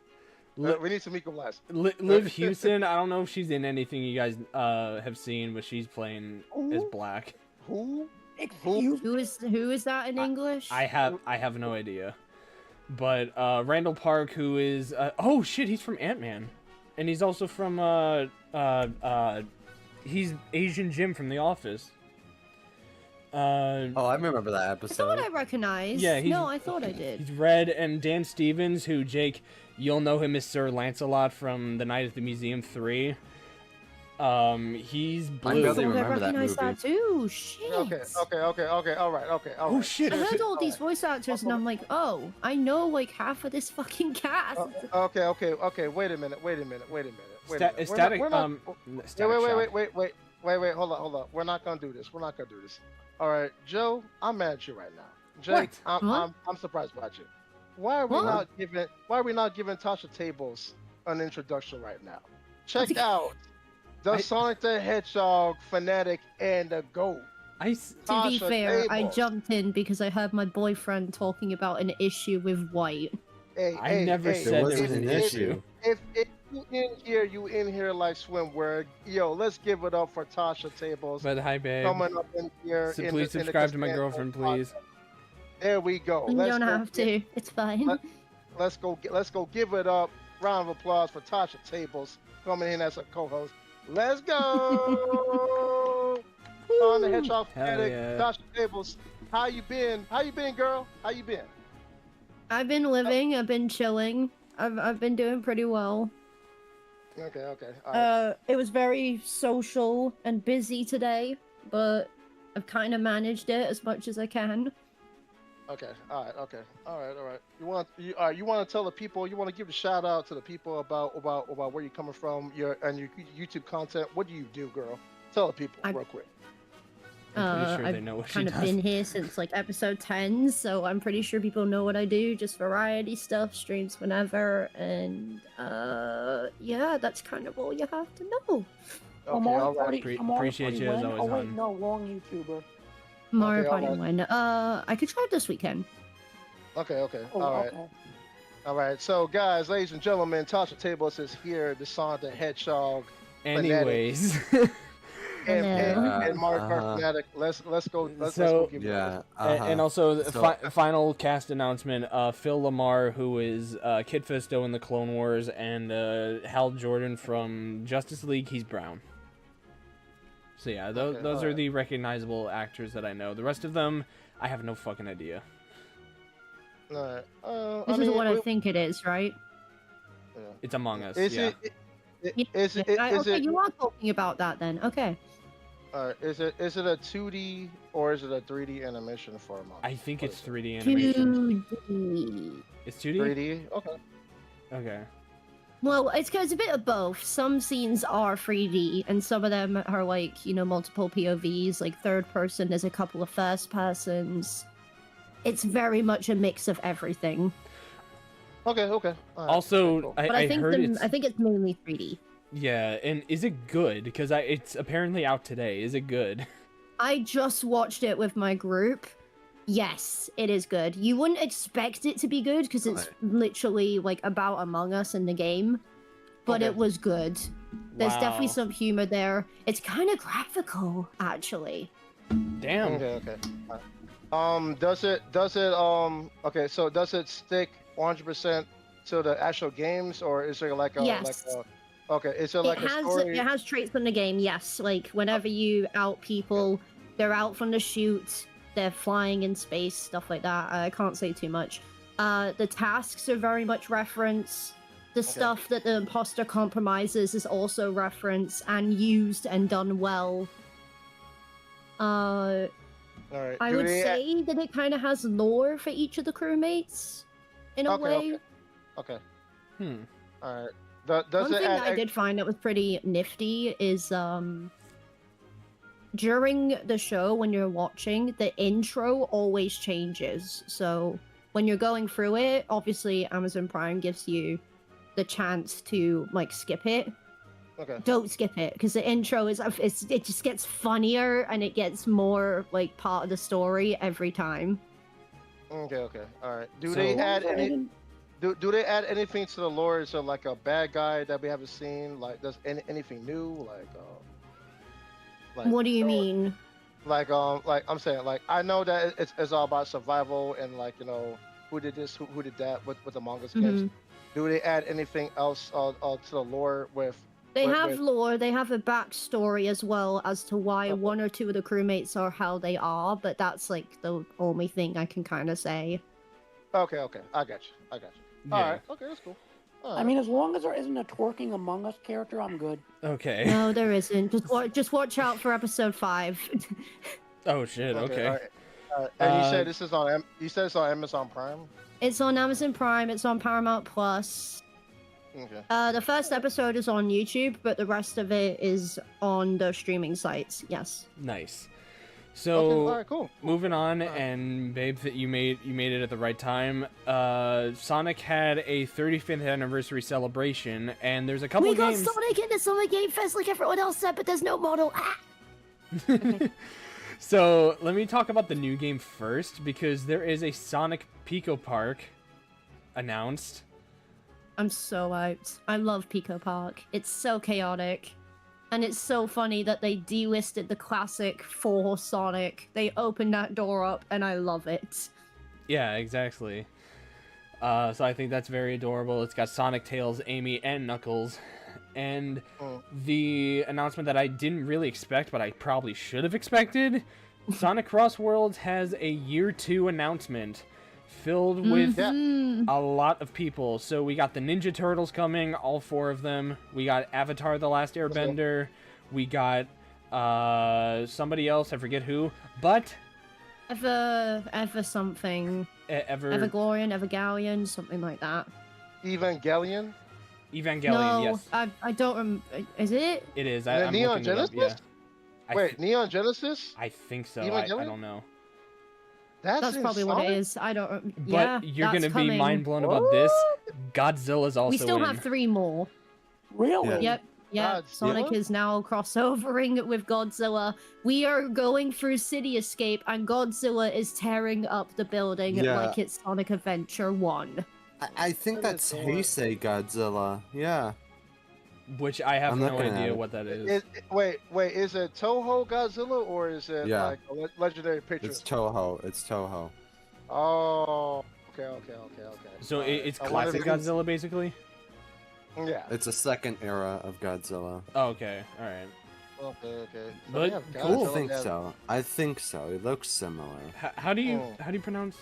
Li- We need some equalizer. Liv Houston. I don't know if she's in anything you guys have seen, but she's playing as black. Who? Excuse me? Who is that in English? I have no idea. But Randall Park, who is oh shit, he's from Ant-Man, and he's also from he's Asian Jim from The Office. Oh, I remember that I episode. thought I recognized. Yeah, no, I thought I did. He's Red, and Dan Stevens, who Jake, you'll know him as Sir Lancelot from The Night at the Museum 3. He's blue. barely I thought I remember that recognized that too. Shit. Okay. All right. Oh shit! I heard all these voice actors and I'm like, oh, I know like half of this fucking cast. Okay. Wait a minute. Static. We're not- Static Shock. Wait. Hold on. We're not gonna do this. All right, Joe. I'm mad at you right now. Jake, What? I'm surprised by you. Why are we What? not giving Tasha Tables an introduction right now? Check out the Sonic the Hedgehog fanatic and the GOAT. To be Tasha fair, I Tables. jumped in because I heard my boyfriend talking about an issue with white. I never said There there was wasn't an issue. If you in here like swimwear, yo, let's give it up for Tasha Tables But hi, babe. coming up in here. So in please the subscribe to my Costanza girlfriend, podcast. please. There we go. You Let's don't go have to. It's fine. Let's go give it up. Round of applause for Tasha Tables coming in as a co-host. Let's go. On the Hedgehog Hell fanatic, yeah. Tasha Tables. How you been, girl? How you been? I've been living. I've been chilling. I've been doing pretty well. Okay. All right. It was very social and busy today, but I've kind of managed it as much as I can. Okay. All right. You want to tell the people? You want to give a shout out to the people about where you're coming from, your YouTube content. What do you do, girl? Tell the people real quick. I'm pretty sure I've they know what she kind of does. been here since like episode 10, so I'm pretty sure people know what I do. Just variety stuff, streams whenever, and yeah, that's kind of all you have to know. Okay. All right. Appreciate you as always, Oh, wait, hon. no, wrong YouTuber. Mario Okay, Party alright. when? I could try it this weekend. Okay. Oh, All right. okay. All right. So, guys, ladies and gentlemen, Tasha Tables is here. The Sonic the Hedgehog Anyways, and Hello. Mario Kart Uh-huh. fanatic. Let's go. Let's So- go give it Yeah. and also the So- final cast announcement: Phil Lamar, who is Kid Fisto in the Clone Wars, and Hal Jordan from Justice League. He's brown. So yeah, those Okay, are alright. the recognizable actors that I know. The rest of them, I have no fucking idea. All right. This is what I think it is, right? It's Among Us. Is yeah. Is it? Okay, you are talking about that then. Okay. Is it a 2D or is it a 3D animation format? I think What it's is it? 3D animation. 2D. It's 2D. 3D. Okay. Okay. Well, it's a bit of both. Some scenes are 3D, and some of them are like, you know, multiple POVs, like third person. There's a couple of first persons. It's very much a mix of everything. Okay. All right. Also, Cool. But I I think heard it's I think it's mainly 3D. yeah. And is it good? Because it's apparently out today. Is it good? I just watched it with my group Yes, it is good. You wouldn't expect it to be good because it's Right. literally like about Among Us in the game, but Okay. it was good. There's definitely Wow. some humor there. It's kind of graphical, actually. Damn. Okay. Does it okay, so does it stick 100% to the actual games, or is there like a Yes. okay, is there like it a has story? it has traits from the game, yes. Like whenever you out people, they're out from the chute, they're flying in space, stuff like that. I can't say too much. The tasks are very much reference. The stuff that the imposter compromises is also reference and used and done well. All right. I would say that it kind of has lore for each of the crewmates, in a way. Okay. Hmm. All right. Does One it thing add I did find that was pretty nifty is during the show when you're watching, the intro always changes. So when you're going through it, obviously Amazon Prime gives you the chance to like skip it. Okay. Don't skip it because the intro it just gets funnier and it gets more like part of the story every time. Okay. All right. Do So- they As long add as I any? didn't- Do they add anything to the lore? Is there like a bad guy that we haven't seen? Like, does anything new? Like What do you or- mean? like I'm saying, like, I know that it's all about survival and like, you know, who did this, who did that with Among Us games. Mhm. Do they add anything else to the lore with? They with- have with- lore, they have a backstory as well as to why Okay. one or two of the crewmates are how they are, but that's like the only thing I can kind of say. Okay, I got you. All Yeah. right, okay, that's cool. All I right. mean, as long as there isn't a twerking Among Us character, I'm good. Okay. No, there isn't. Just watch out for episode 5. Oh shit. Okay. All right. And you Uh, said this is on you said it's on Amazon Prime. It's on Amazon Prime, it's on Paramount Plus. Okay. The first episode is on YouTube, but the rest of it is on the streaming sites. Yes. Nice. Okay, So all right, cool. moving on, Alright. and babe, that you made it at the right time. Sonic had a 35th anniversary celebration, and there's a couple We of got games. Sonic in the Summer Game Fest like everyone else said, but there's no model. Ah! So let me talk about the new game first, because there is a Sonic Pico Park announced. I'm so hyped. I love Pico Park. It's so chaotic. And it's so funny that they delisted the classic for Sonic. They opened that door up, and I love it. Yeah, exactly. So I think that's very adorable. It's got Sonic, Tails, Amy, and Knuckles. And Oh. the announcement that I didn't really expect, but I probably should have expected, Sonic Cross Worlds has a Year 2 announcement filled with Mhm. a lot of people. So we got the Ninja Turtles coming, all 4 of them. We got Avatar: The Last Airbender. We got somebody else, I forget who, but Ever something. Everglorian, Evergallian, something like that. Evangelion. Evangelion, no, yes. I don't remember. Is it? It is. The I'm Neon looking it up, Genesis? yeah. Wait, Neon Genesis? I think so. I Evangelion? don't know. That's in probably what it Sonic? is. I don't. But Yeah, you're that's gonna be coming. mind blown about this. Godzilla's also We still in. have 3 more. Really? Yeah. Yep. Godzilla? Sonic is now crossovering with Godzilla. We are going through City Escape, and Godzilla is tearing up the building Yeah. like it's Sonic Adventure 1. I think That that's is Heisei Godzilla. Yeah. Which I have I'm no looking at idea it. what that is. Wait, is it Toho Godzilla or is it Yeah. like a legendary picture? It's Toho. It's Toho. Oh, okay. So Alright. it's I wonder classic if it's- Godzilla, basically? Yeah. It's a second era of Godzilla. Oh, okay. Alright. Okay. So But they have cool. I Godzilla, think they have- so. I think so. It looks similar. How do you Oh. pronounce...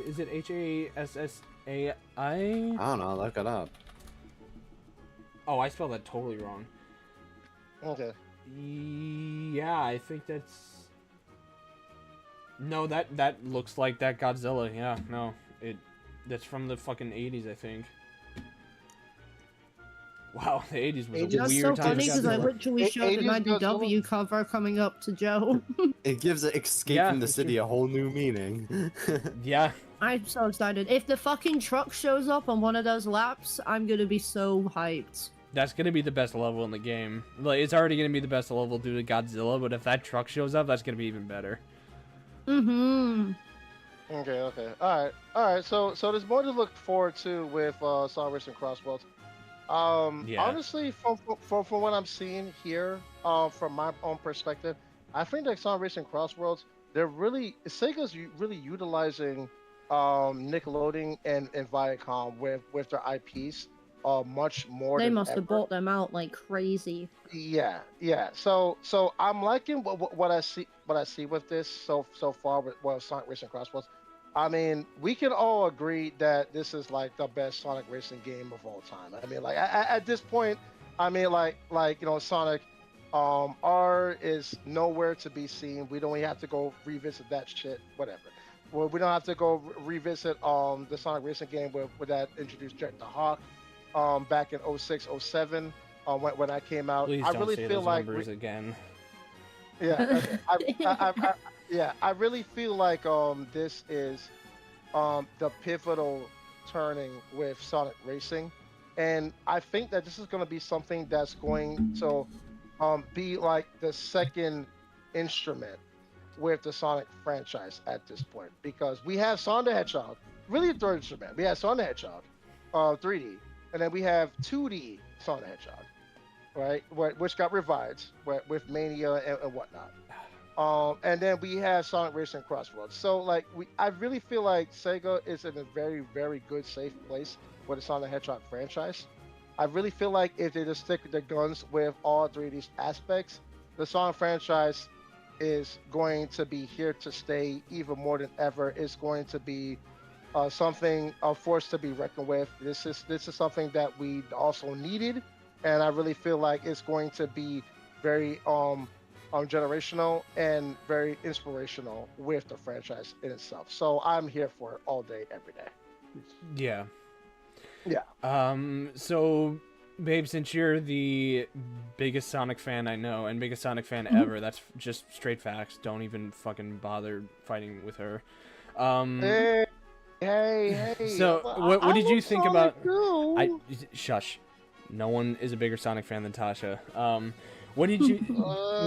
Is it Hassai? I don't know. Look it up. Oh, I spelled that totally wrong. Okay. Yeah, I think that's... No, that looks like that Godzilla. Yeah, no. That's from the fucking 80s, I think. Wow, the 80s was a 80s? That's weird so time funny to because I Godzilla. literally showed the 80s Godzilla? IDW cover coming up to Joe. It gives Escape Yeah, from the it's City true. a whole new meaning. Yeah, I'm so excited. If the fucking truck shows up on one of those laps, I'm gonna be so hyped. that's gonna be the best level in the game. Like, it's already gonna be the best level due to Godzilla, but if that truck shows up, that's gonna be even better. Mm-hmm. Okay. All right. So there's more to look forward to with Sonic Racing Crossworlds. Yeah. Honestly, from what I'm seeing here, from my own perspective, I think that Sonic Racing Crossworlds, Sega's really utilizing Nickelodeon and Viacom with their IPs much more They than must have ever. bought them out like crazy. Yeah. So I'm liking what I see with this so far with Sonic Racing Crossworlds. I mean, we can all agree that this is like the best Sonic racing game of all time. I mean, like at this point, I mean, Sonic R is nowhere to be seen. We don't even have to go revisit that shit. Whatever. Well, we don't have to go revisit the Sonic racing game with that introduced Jet the Hawk back in 06, 07 when I came out. Please I don't really say feel those like numbers again. yeah, okay. I really feel like this is the pivotal turning with Sonic Racing, and I think that this is going to be something that's going to be like the second instrument with the Sonic franchise at this point, because we have Sonic the Hedgehog, really the third instrument. We have Sonic the Hedgehog, 3D, and then we have 2D Sonic the Hedgehog, right? Which got revived with Mania and whatnot. And then we have Sonic Racing Crossroads. So like I really feel like Sega is in a very, very good, safe place with the Sonic the Hedgehog franchise. I really feel like if they just stick with their guns with all three of these aspects, the Sonic franchise is going to be here to stay even more than ever. It's going to be something, a force to be reckoned with. This is something that we also needed, and I really feel like it's going to be very generational and very inspirational with the franchise in itself. So I'm here for it all day, every day. Yeah. Yeah. So, babe, since you're the biggest Sonic fan I know and biggest Sonic fan Mhm. ever, that's just straight facts. Don't even fucking bother fighting with her. Hey. So, what did you think about? Too. Shush. No one is a bigger Sonic fan than Tasha. What did you?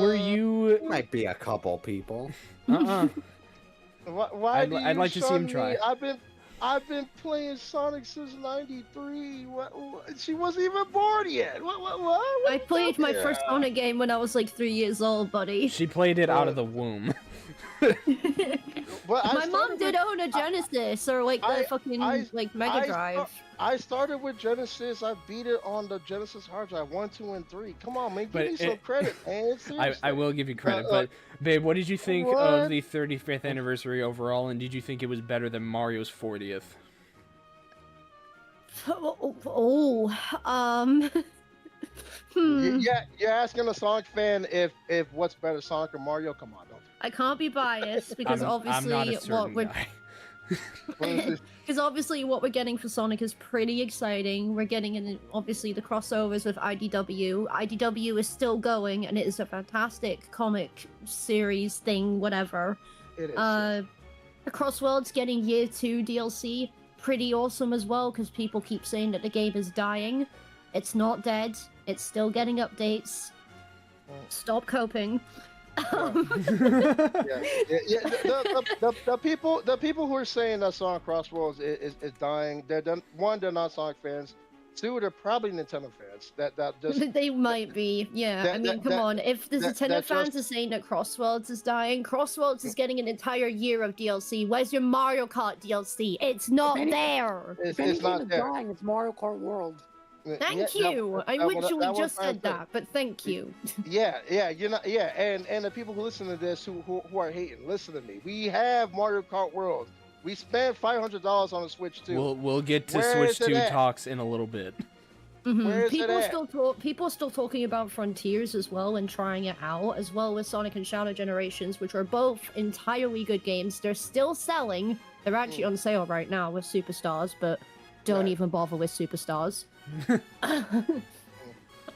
Were you? Might be a couple people. Why do you I'd like to see him shun try. me? I've been playing Sonic since '93. She wasn't even born yet. What? I played my first Sonic game when I was like 3 years old, buddy. She played it out of the womb. But My mom did own a Genesis or like the fucking like Mega Drive. I started with Genesis. I beat it on the Genesis hard drive 1, 2, and 3. Come on, man, give me some credit, man. I will give you credit, but babe, what did you think of the 35th anniversary overall, and did you think it was better than Mario's 40th? Yeah, you're asking a Sonic fan if what's better, Sonic or Mario? Come on, don't. I can't be biased because I'm not a obviously certain what guy. because obviously what we're getting for Sonic is pretty exciting. We're getting in obviously the crossovers with IDW. IDW is still going, and it is a fantastic comic series thing, whatever. It is. Crossworld's getting Year 2 DLC, pretty awesome as well, because people keep saying that the game is dying. It's not dead. It's still getting updates. Stop coping. The people who are saying that Sonic Crossroads is dying, they're not Sonic fans. Two, they're probably Nintendo fans. That just They might be, yeah. I mean, come on. If the Nintendo fans are saying that Crossworlds is dying, Crossworlds is getting an entire year of DLC. Where's your Mario Kart DLC? It's not there. It's not there. Dying, it's Mario Kart World. Thank you. I literally just said that, but thank you. Yeah, you're not. Yeah, and the people who listen to this who are hating, listen to me. We have Mario Kart World. We spent $500 on the Switch 2. We'll get to Switch 2 talks in a little bit. Where is People it at? people are still talking about Frontiers as well and trying it out, as well as Sonic and Shadow Generations, which are both entirely good games. They're still selling. They're actually on sale right now with Superstars, but don't even bother with Superstars.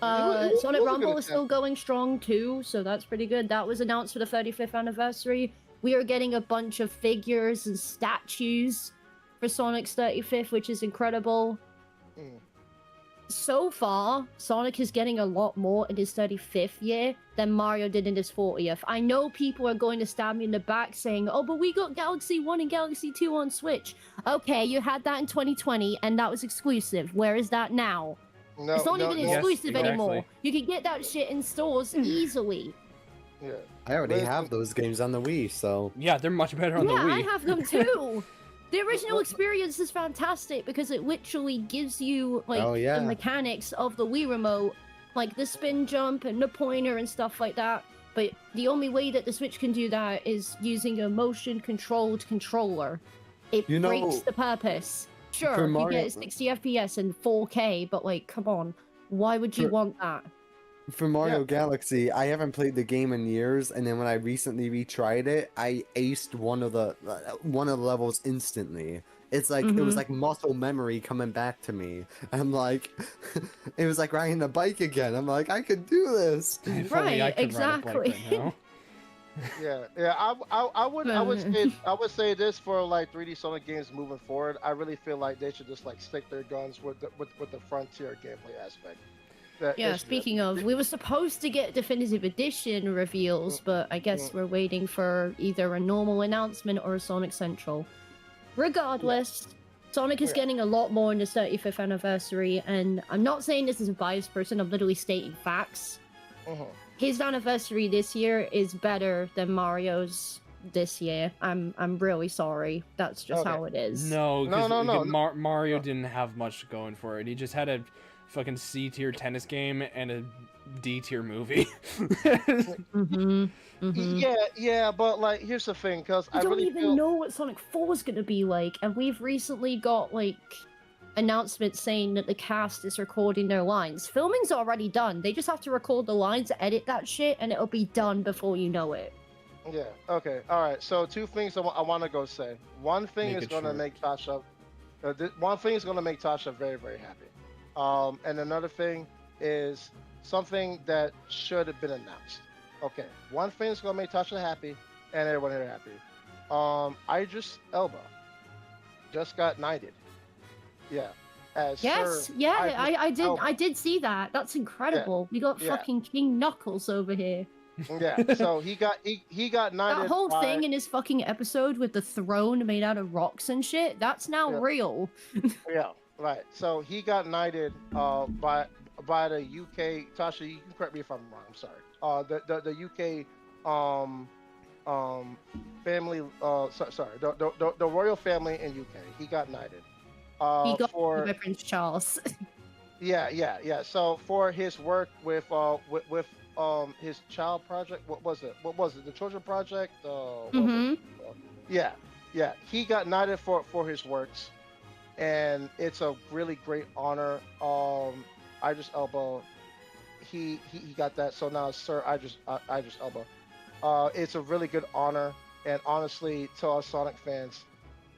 Sonic Rumble is still going strong too, so that's pretty good. That was announced for the 35th anniversary. We are getting a bunch of figures and statues for Sonic's 35th, which is incredible. so far, Sonic is getting a lot more in his 35th year than Mario did in his 40th. I know people are going to stab me in the back saying, oh, but we got Galaxy 1 and Galaxy 2 on Switch. Okay, you had that in 2020, and that was exclusive. Where is that now? No, It's not no, even no. exclusive Yes, anymore. exactly. You can get that shit in stores easily. Yeah. I already Listen. have those games on the Wii, so Yeah, they're much better on Yeah, the I Wii. have them too. The original Well- experience is fantastic because it literally gives you like Oh, yeah. the mechanics of the Wii remote, like the spin jump and the pointer and stuff like that. But the only way that the Switch can do that is using a motion-controlled controller. It You know, breaks the purpose. Sure, for you Mario- get 60 FPS and 4K, but like, come on, why would you For- want that? for Mario Yeah. Galaxy, I haven't played the game in years, and then when I recently retried it, I aced one of the levels instantly. It's like it was Mhm. like muscle memory coming back to me. I'm like, it was like riding a bike again. I'm like, I could do this. If only I Right, could ride a bike exactly. right now. Yeah. I would say this for like 3D Sonic games moving forward. I really feel like they should just like stick their guns with the Frontier gameplay aspect. That Yeah, it's- speaking of, we were supposed to get definitive edition reveals, but I guess we're waiting for either a normal announcement or a Sonic Central. Regardless, Sonic is Yeah. getting a lot more in his 35th anniversary, and I'm not saying this as a biased person, I'm literally stating facts. Mhm. His anniversary this year is better than Mario's this year. I'm really sorry. That's just Okay. how it is. No, because No. Mario No. didn't have much going for it. He just had a fucking C tier tennis game and a D tier movie. Mm-hmm. Mm-hmm. Yeah, but like here's the thing, because I I don't really even feel know what Sonic 4 is going to be like, and we've recently got like announcements saying that the cast is recording their lines. Filming's already done. They just have to record the lines, edit that shit, and it'll be done before you know it. Yeah. Okay. All right. So two things I want to go say. One thing Make is it going to short. make Tasha. One thing is going to make Tasha very very happy. And another thing is something that should have been announced. Okay. One thing is going to make Tasha happy, and everyone here happy. Idris Elba just got knighted. Yeah. As Yes, Sir yeah, Idris I did. Elba. I did see that. That's incredible. We got yeah. fucking King Knuckles over here. Yeah. So he got knighted. That whole by- thing in his fucking episode with the throne made out of rocks and shit. That's now Yeah. real. Yeah, right. So he got knighted by the UK. Tasha, you can correct me if I'm wrong. I'm sorry. The UK family. Sorry. The royal family in UK. He got knighted. He got For by Prince Charles. yeah. So for his work with his child project. What was it? The children project. What was Mm-hmm. it? Yeah. He got knighted for his works, and it's a really great honor. Idris Elba, he got that. So now Sir Idris Elba. It's a really good honor, and honestly, to us Sonic fans,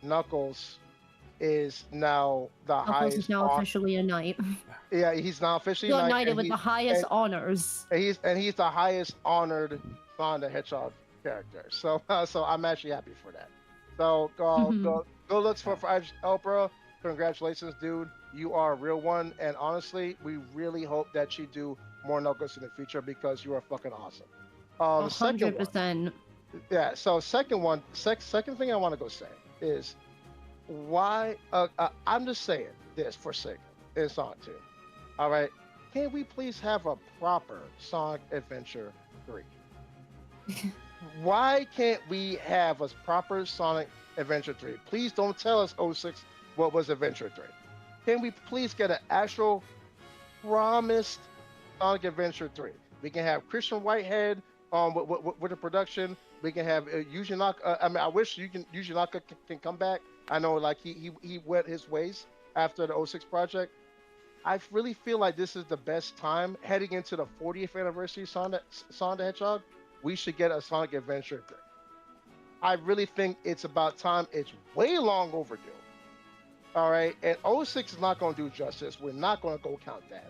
Knuckles is now the Knuckles highest. is now officially a knight. Yeah, he's now officially He got knight, knighted and with he- the highest and- honors. and he's the highest honored Sonic the Hedgehog character. So so I'm actually happy for that. So Mhm. go look for Idris Elba. Congratulations, dude. You are a real one. And honestly, we really hope that you do more Knuckles in the future because you are fucking awesome. The second one, 100%. yeah. So second thing I want to go say is why I'm just saying this for sake in Sonic 2. All right, can we please have a proper Sonic Adventure 3? Why can't we have a proper Sonic Adventure 3? Please don't tell us 06 what was Adventure 3. Can we please get an actual promised Sonic Adventure 3? We can have Christian Whitehead with the production. We can have Yuji Naka. I mean, I wish Yuji Naka can come back. I know, like he went his ways after the 06 project. I really feel like this is the best time heading into the 40th anniversary of Sonic the Hedgehog. We should get a Sonic Adventure 3. I really think it's about time. It's way long overdue. All right, and 06 is not going to do justice. We're not going to go count that.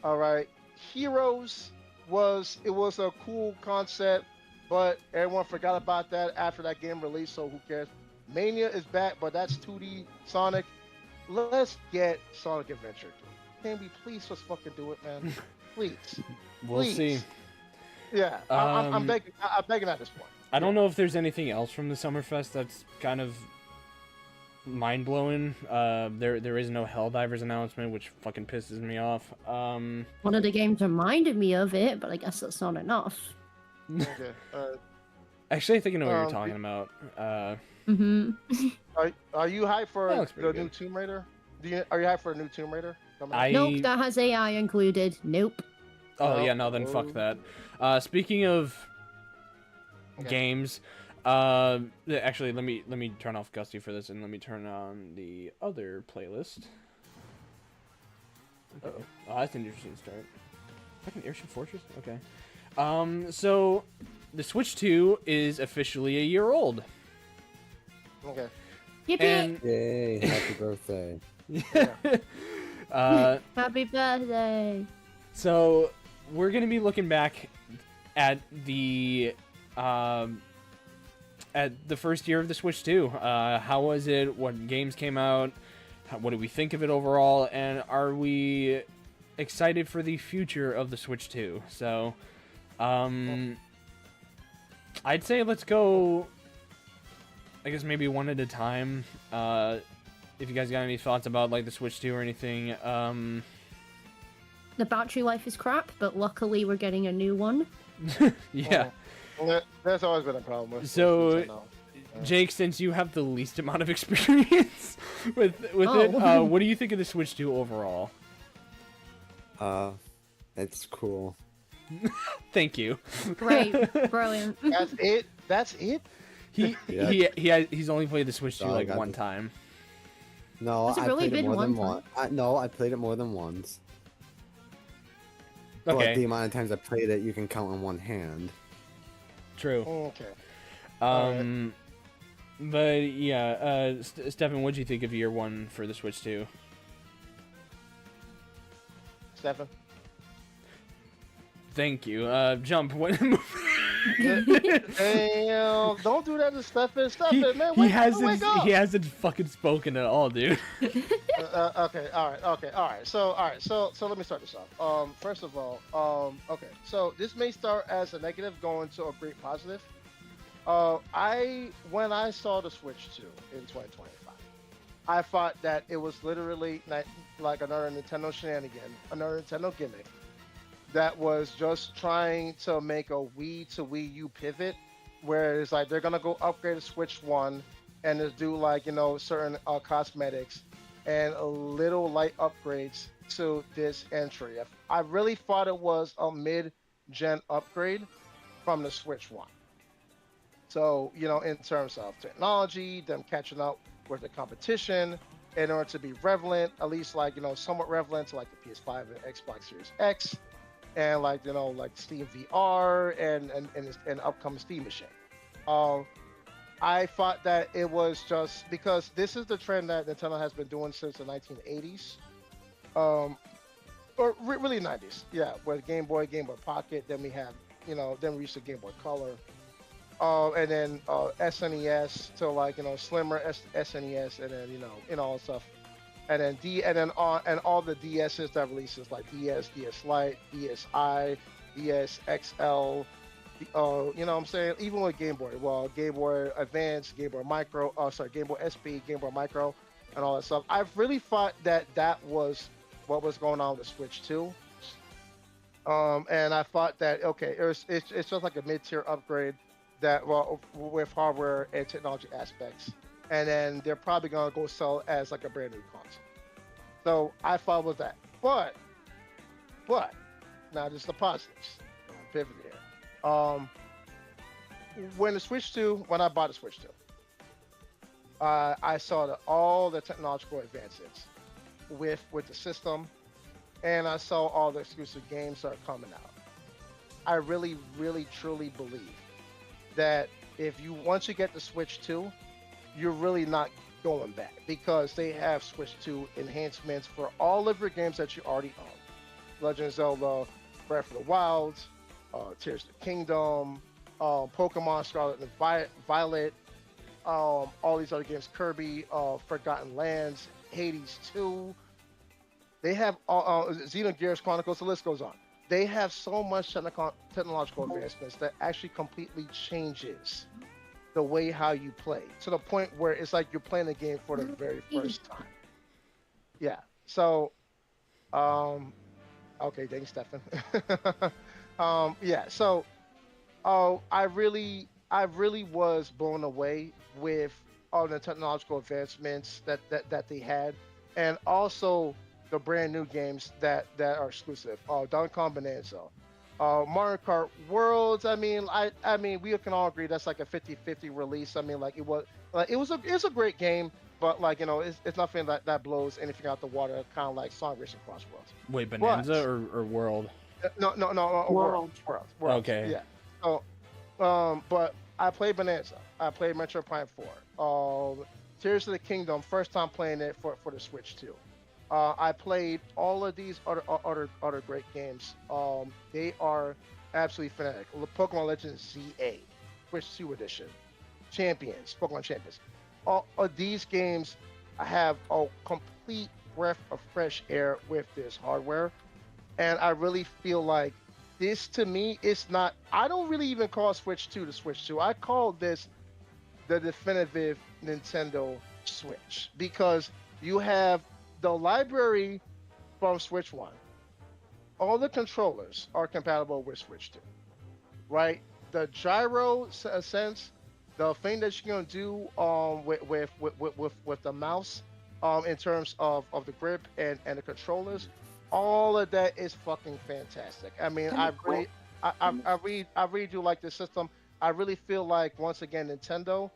All right, Heroes was a cool concept, but everyone forgot about that after that game released. So who cares? Mania is back, but that's 2D Sonic. Let's get Sonic Adventure 3. can we please just fucking do it, man? Please. We'll Please. see. Yeah, I'm Um, begging. I'm begging at this point. I don't know if there's anything else from the Summerfest that's kind of mind blowing. There is no Helldivers announcement, which fucking pisses me off. One of the games reminded me of it, but I guess that's not enough. Okay. Actually, I think I know what you're Um, talking about. Mm-hmm. Are you hyped for That looks the pretty new good. Tomb Raider? Are you hyped for a new Tomb Raider? coming out? I Nope, that has AI included. Nope. Oh yeah, no, then fuck that. Speaking of Okay. games, actually, let me turn off Gusty for this, and let me turn on the other playlist. Okay. Oh, that's an interesting start. Fucking Airship Fortress. Okay. So the Switch 2 is officially a year old, Okay. Yippee! and Yay! Happy birthday. Happy birthday! So we're gonna be looking back at the first year of the Switch 2. How was it? What games came out? What do we think of it overall? And are we excited for the future of the Switch 2? So, I'd say let's go. I guess maybe one at a time. If you guys got any thoughts about like the Switch 2 or anything. The battery life is crap, but luckily we're getting a new one. Yeah. That's always been a problem with. So, with now. Jake, since you have the least amount of experience with it, what do you think of the Switch 2 overall? It's cool. Thank you. Great, brilliant. That's it. That's it. He's only played the Switch 2 Oh, I like got one this. time. No, Has it I really played it been more than one one. No, I played it more than once. Okay, But the amount of times I played it, you can count on one hand. true. Okay. But yeah, Stefan, what'd you think of year one for the Switch 2? Stefan. Thank you. Jump. What? Damn! Don't do that to Stefan. Stefan, man, wake up. He hasn't fucking spoken at all, dude. Okay. All right. So let me start this off. First of all, okay. So this may start as a negative, going to a great positive. When I saw the Switch 2 in 2025, I thought that it was literally like another Nintendo shenanigan, another Nintendo gimmick that was just trying to make a Wii to Wii U pivot, where it's like they're gonna go upgrade the Switch 1 and just do like certain cosmetics and a little light upgrades to this entry. I really thought it was a mid-gen upgrade from the Switch 1. So, in terms of technology, them catching up with the competition in order to be relevant, at least like, somewhat relevant to like the PS5 and Xbox Series X, and like, like Steam VR and upcoming Steam machine. I thought that it was just because this is the trend that Nintendo has been doing since the 1980s. Or really 90s, yeah, with Game Boy Pocket, then we have, then we reached the Game Boy Color. And then SNES to like slimmer SNES, and then all that stuff, and then all the DSs that releases like DS Lite, DSi, DS XL, what I'm saying, even with Game Boy, Game Boy Advance, Game Boy Micro, Game Boy SP, Game Boy Micro, and all that stuff. I really thought that was what was going on with the Switch 2. And I thought that okay, it's just like a mid-tier upgrade that with hardware and technology aspects, and then they're probably gonna go sell as like a brand new console. So I thought was that, but now just the positives. Pivot here. When I bought the Switch 2, I saw all the technological advances with the system, and I saw all the exclusive games that are coming out. I really, really, truly believe that once you get the Switch 2, you're really not going back, because they have Switch 2 enhancements for all of your games that you already own. Legend of Zelda, Breath of the Wild, Tears of the Kingdom, Pokemon Scarlet and Violet, all these other games, Kirby, Forgotten Lands, Hades 2, They have all Xenogears Chronicles. The list goes on. They have so much technological advancements that actually completely changes the way how you play to the point where it's like you're playing the game for the very first time. Yeah. So, okay, thanks, Stefan. Yeah. So, I really was blown away with all the technological advancements that they had, and also the brand new games that are exclusive. Donkey Kong Bonanza, Mario Kart Worlds. I mean, we can all agree that's like a 50-50 release. I mean, like it was a great game, but like it's nothing that blows anything out the water. Kind of like Sonic Racing Cross Worlds. Wait, Bonanza or World? No, World. Okay. Yeah. So, but I played Bonanza. I played Metro Prime 4. Tears of the Kingdom, first time playing it for the Switch too. I played all of these other great games. They are absolutely fanatic. Pokemon Legends ZA, Switch 2 edition, Champions, Pokemon Champions. All of these games have a complete breath of fresh air with this hardware, and I really feel like this to me is not. I don't really even call Switch 2 the Switch 2. I call this the definitive Nintendo Switch because you have the library from Switch 1. All the controllers are compatible with Switch 2, right? The gyro sense, the thing that you're gonna do with the mouse, in terms of the grip and the controllers, all of that is fucking fantastic. I mean, I really do like this system. I really feel like once again Nintendo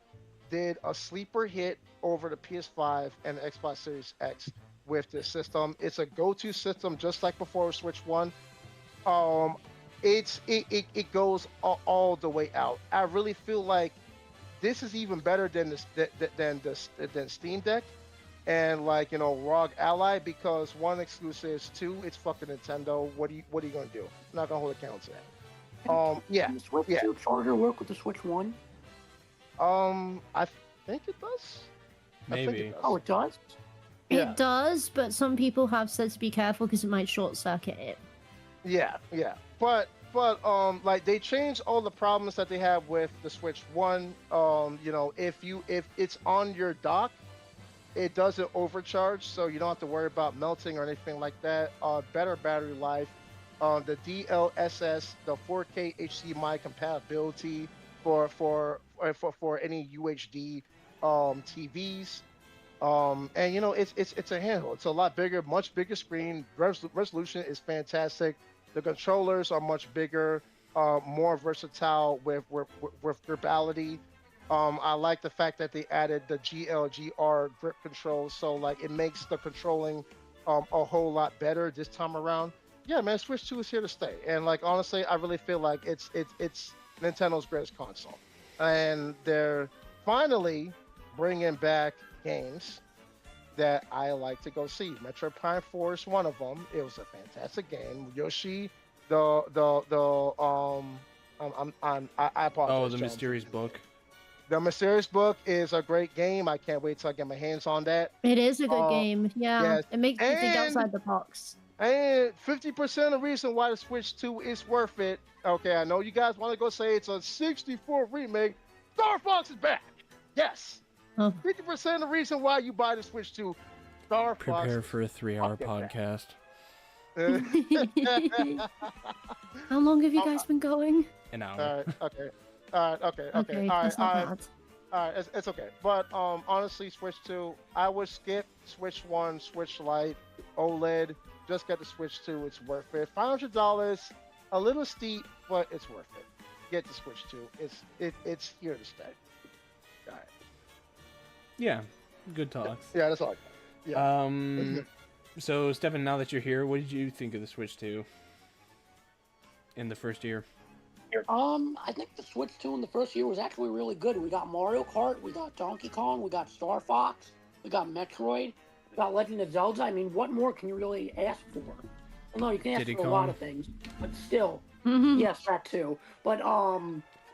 did a sleeper hit over the PS5 and the Xbox Series X with this system. It's a go-to system, just like before Switch 1. It goes all the way out. I really feel like this is even better than Steam Deck and ROG Ally, because one exclusive, two, it's fucking Nintendo. What are you gonna do? I'm not gonna hold a count to that. Yeah. Can the Switch 2 charger work with the Switch 1? I think it does. Maybe. Oh, it does? Yeah. It does, but some people have said to be careful because it might short circuit it. Yeah. But like they changed all the problems that they have with the Switch 1. If it's on your dock, it doesn't overcharge, so you don't have to worry about melting or anything like that. Better battery life. The DLSS, the 4K HDMI compatibility for any UHD TVs. And it's a handle. It's a lot bigger, much bigger screen. Resolution is fantastic. The controllers are much bigger, more versatile with gripability. I like the fact that they added the GLGR grip control, so like it makes the controlling a whole lot better this time around. Yeah, man, Switch 2 is here to stay, and like honestly, I really feel like it's Nintendo's greatest console, and they're finally bringing back games that I like to go see. Metro Prime 4 is one of them. It was a fantastic game. Yoshi, I apologize. Oh, the John. Mysterious Book. The Mysterious Book is a great game. I can't wait till I get my hands on that. It is a good game. Yeah, yes. it makes you think And- outside the box. And 50% of the reason why the Switch 2 is worth it. Okay, I know you guys want to go say it's a 64 remake. Star Fox is back. Yes. Oh. 50% of the reason why you buy the Switch 2. Star Fox. Prepare for a 3-hour fucking back. podcast. How long have you guys been going? An hour. All right. Okay. All Okay, right. that's not bad. All right. It's okay. But honestly, Switch 2, I would skip Switch 1, Switch Lite, OLED. Just get the Switch 2. It's worth it. $500, a little steep, but it's worth it. Get the Switch 2. It's here to stay. All right. Yeah, good talks. Yeah, that's all I got. Yeah. So Stefan, now that you're here, what did you think of the Switch 2 in the first year? I think the Switch 2 in the first year was actually really good. We got Mario Kart, we got Donkey Kong, we got Star Fox, we got Metroid, we got Legend of Zelda. I mean, what more can you really ask for? Well, no, you can ask Diddy for a Kong. lot of things, but still, Mhm. yes, that too. But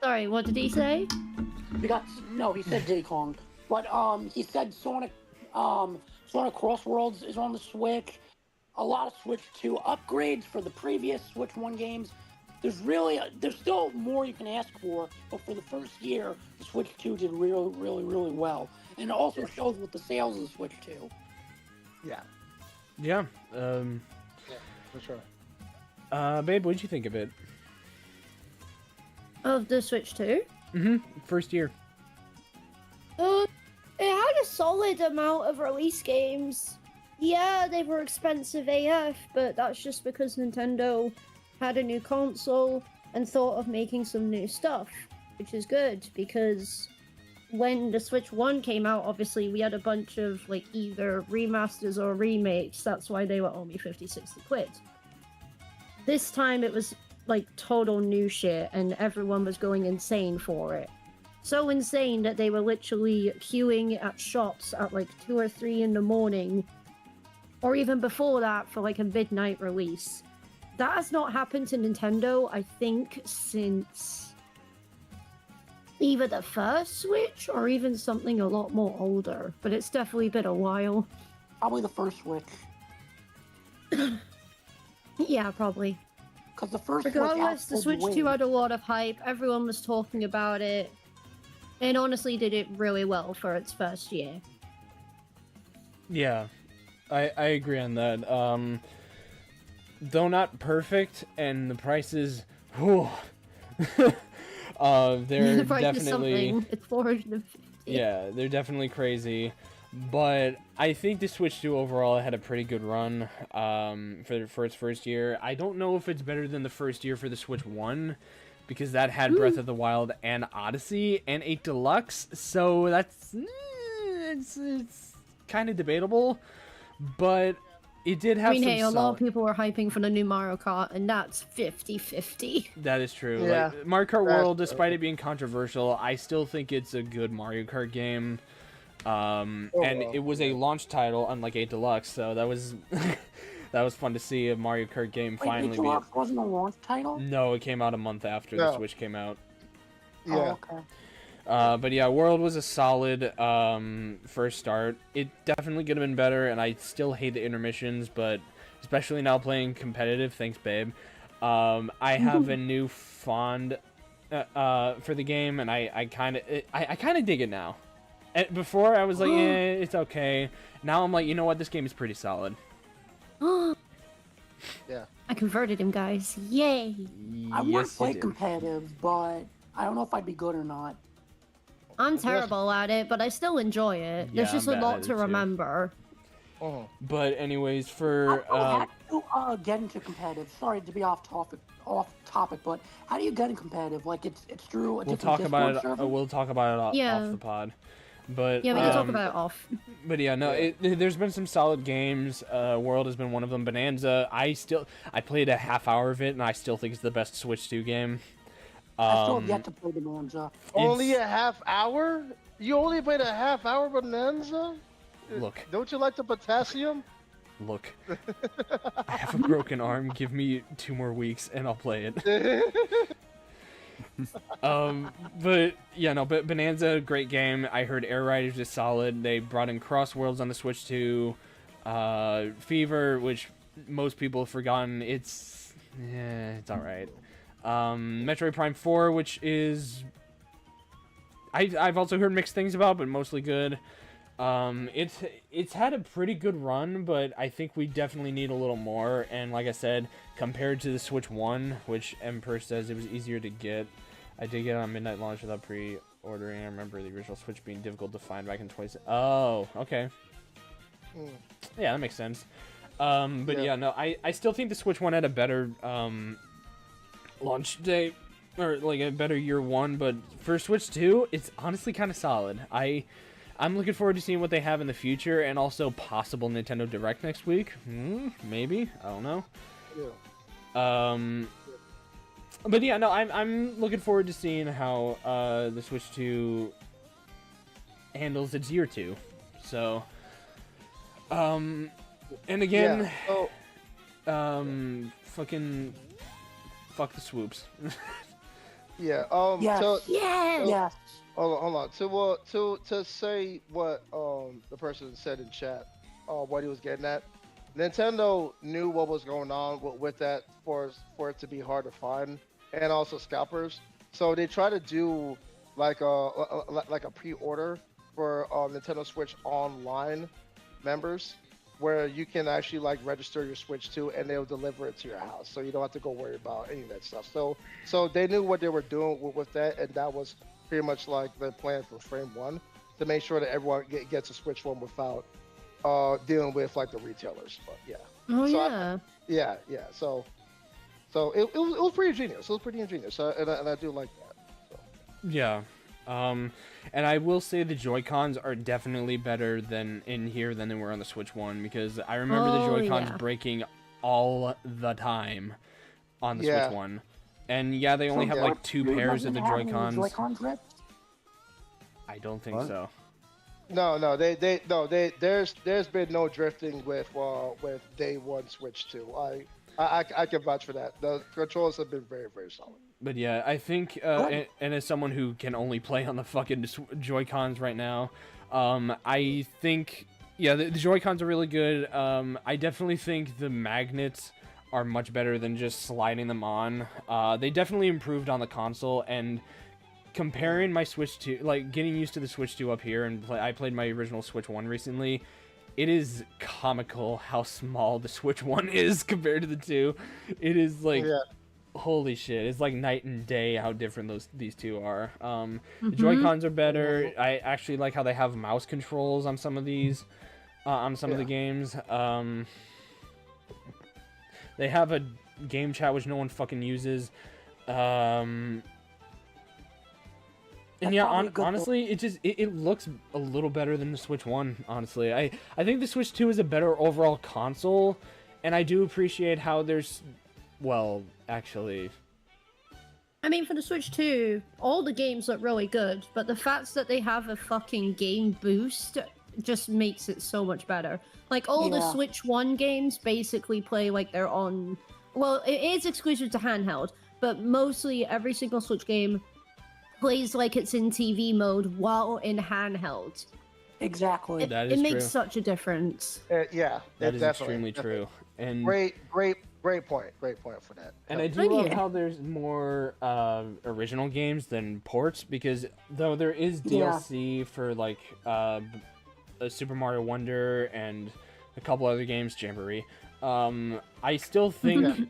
Sorry, what did he say? he said Diddy Kong, but he said Sonic Cross Worlds is on the Switch. a lot of Switch 2 upgrades for the previous Switch 1 games. There's still more you can ask for, but for the first year, the Switch 2 did really, really, really well. And it also shows with the sales of the Switch 2. Yeah. Yeah. Yeah, for sure. Babe, what'd you think of it? Of the Switch 2? First year. It had a solid amount of release games. Yeah, they were expensive AF, but that's just because Nintendo had a new console and thought of making some new stuff, which is good because when the Switch 1 came out, obviously we had a bunch of like either remasters or remakes. That's why they were only 50, 60 quid. This time it was like total new shit and everyone was going insane for it. So insane that they were literally queuing at shops at like 2 or 3 in the morning, or even before that for like a midnight release. That has not happened to Nintendo, I think, since either the first Switch or even something a lot more older. But it's definitely been a while. Probably the first Switch. Yeah, probably. Because the first Regardless, Switch the Switch 2 had a lot of hype. Everyone was talking about it. And honestly did it really well for its first year. Yeah, I agree on that. Though not perfect, and the prices, whew, they're The price is definitely, something. It's 450. yeah, they're definitely crazy. But I think the Switch 2 overall had a pretty good run for its first year. I don't know if it's better than the first year for the Switch 1, because that had Breath of the Wild and Odyssey and 8 Deluxe, so that's it's kind of debatable, but it did have some a lot solid... of people were hyping for the new Mario Kart, and that's 50-50. That is true. Yeah. Like, Mario Kart World, despite it being controversial, I still think it's a good Mario Kart game. And it was a launch title, unlike 8 Deluxe, so that was that was fun to see a Mario Kart game finally Wait, be... Deluxe wasn't a launch title? No, it came out a month after the Switch came out. Yeah. Oh, okay. But yeah, World was a solid first start. It definitely could have been better, and I still hate the intermissions, but especially now playing competitive, thanks babe, I have a new fond for the game, and I kind of dig it now. Before I was like, it's okay. Now I'm like, you know what, this game is pretty solid. Yeah. I converted him, guys. Yay! I want Yes, to play you did. competitive, but I don't know if I'd be good or not. I'm terrible at it, but I still enjoy it. There's Yeah, just I'm a bad lot at it to too. remember. But anyways, I for don't know how to get into competitive. Sorry to be off topic, but how do you get in competitive? Like it's through a we'll different talk about Discord it. server? We'll talk about it Yeah. off the pod. But Yeah, we can talk about it off. But yeah, no, there's been some solid games. World has been one of them. Bonanza, I played a half hour of it, and I still think it's the best Switch 2 game. I still have yet to play Bonanza. Only a half hour? You only played a half hour Bonanza? Look, Don't you like the potassium? look. I have a broken arm. Give me 2 more weeks, and I'll play it. But yeah, no, but Bonanza, great game. I heard Air Riders is solid. They brought in Cross Worlds on the Switch 2. Fever, which most people have forgotten. It's all right. Metroid Prime 4, which is I've also heard mixed things about, but mostly good. It's had a pretty good run, but I think we definitely need a little more. And like I said, compared to the Switch 1, which Emperor says it was easier to get, I did get it on midnight launch without pre-ordering. I remember the original Switch being difficult to find back in 20... Oh, okay. Yeah, that makes sense. But yeah, no, I still think the Switch 1 had a better launch day, or like a better year 1, but for Switch 2, it's honestly kind of solid. I'm looking forward to seeing what they have in the future, and also possible Nintendo Direct next week. Maybe, I don't know. Yeah. But yeah, no, I'm looking forward to seeing how the Switch 2 handles its year 2. So, and again, fucking fuck the swoops. Yeah. Yes. Yes. Hold on. To say what the person said in chat, what he was getting at. Nintendo knew what was going on with that for it to be hard to find, and also scalpers. So they try to do like a pre-order for Nintendo Switch Online members, where you can actually like register your Switch too, and they'll deliver it to your house, so you don't have to go worry about any of that stuff. So they knew what they were doing with that, and that was pretty much like the plan for Frame One, to make sure that everyone gets a Switch One without dealing with like the retailers. But yeah. Oh So yeah. yeah. So it was pretty ingenious. It was pretty ingenious, and I do like that. So. Yeah. And I will say the Joy-Cons are definitely better than in here than they were on the Switch One, because I remember the Joy-Cons yeah. breaking all the time on the Yeah. Switch One. And yeah, they only have yeah. like 2 pairs of the Joy-Cons. Joy-Con drift? I don't think What? so. No, there's been no drifting with day one Switch 2. I can vouch for that. The controls have been very, very solid. But yeah, I think, and as someone who can only play on the fucking Joy-Cons right now, I think, yeah, the Joy-Cons are really good. I definitely think the magnets are much better than just sliding them on. They definitely improved on the console, and comparing my Switch 2, like, getting used to the Switch 2 up here, and I played my original Switch 1 recently, it is comical how small the Switch 1 is compared to the 2. It is, like... Yeah. Holy shit, it's like night and day how different these two are. The Joy-Cons are better. I actually like how they have mouse controls on some of these, on some of the games. They have a game chat which no one fucking uses. And That's yeah, probably a good honestly, it looks a little better than the Switch 1, honestly. I think the Switch 2 is a better overall console, and I do appreciate how there's... Well, actually... I mean, for the Switch 2, all the games look really good, but the fact that they have a fucking game boost just makes it so much better. Like, all the Yeah. Switch 1 games basically play like they're on... Well, it is exclusive to handheld, but mostly every single Switch game plays like it's in TV mode while in handheld. Exactly. That It is makes true. such a difference. Yeah, That it is definitely- extremely definitely. true. And Great point. Great point for that. And I do Thank love you. how there's more original games than ports, because though there is Yeah. DLC for like a Super Mario Wonder and a couple other games, Jamboree, I still think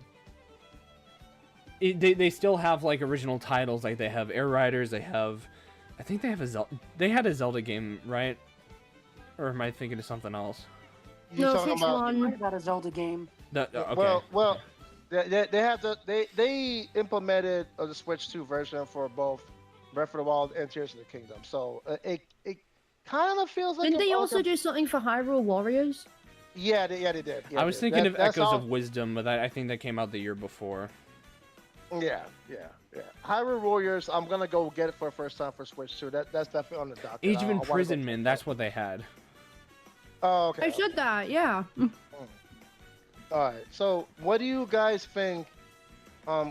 they still have like original titles. Like they have Air Riders, they have, I think they have they had a Zelda game, right? Or am I thinking of something else? You No, talking Switch about? 1. Right about a Zelda game. Okay. Well, they have they implemented the Switch 2 version for both Breath of the Wild and Tears of the Kingdom. So it kind of feels like. Didn't they also do something for Hyrule Warriors? Yeah, they did. Yeah, I was they did. thinking of That's Echoes all- of Wisdom, but I think that came out the year before. Yeah. Hyrule Warriors. I'm gonna go get it for the first time for Switch 2. That's definitely on the docket. Age I of wanna go Imprisonment, check that's that. what they had. Oh, okay. I should that, yeah. All right. So, what do you guys think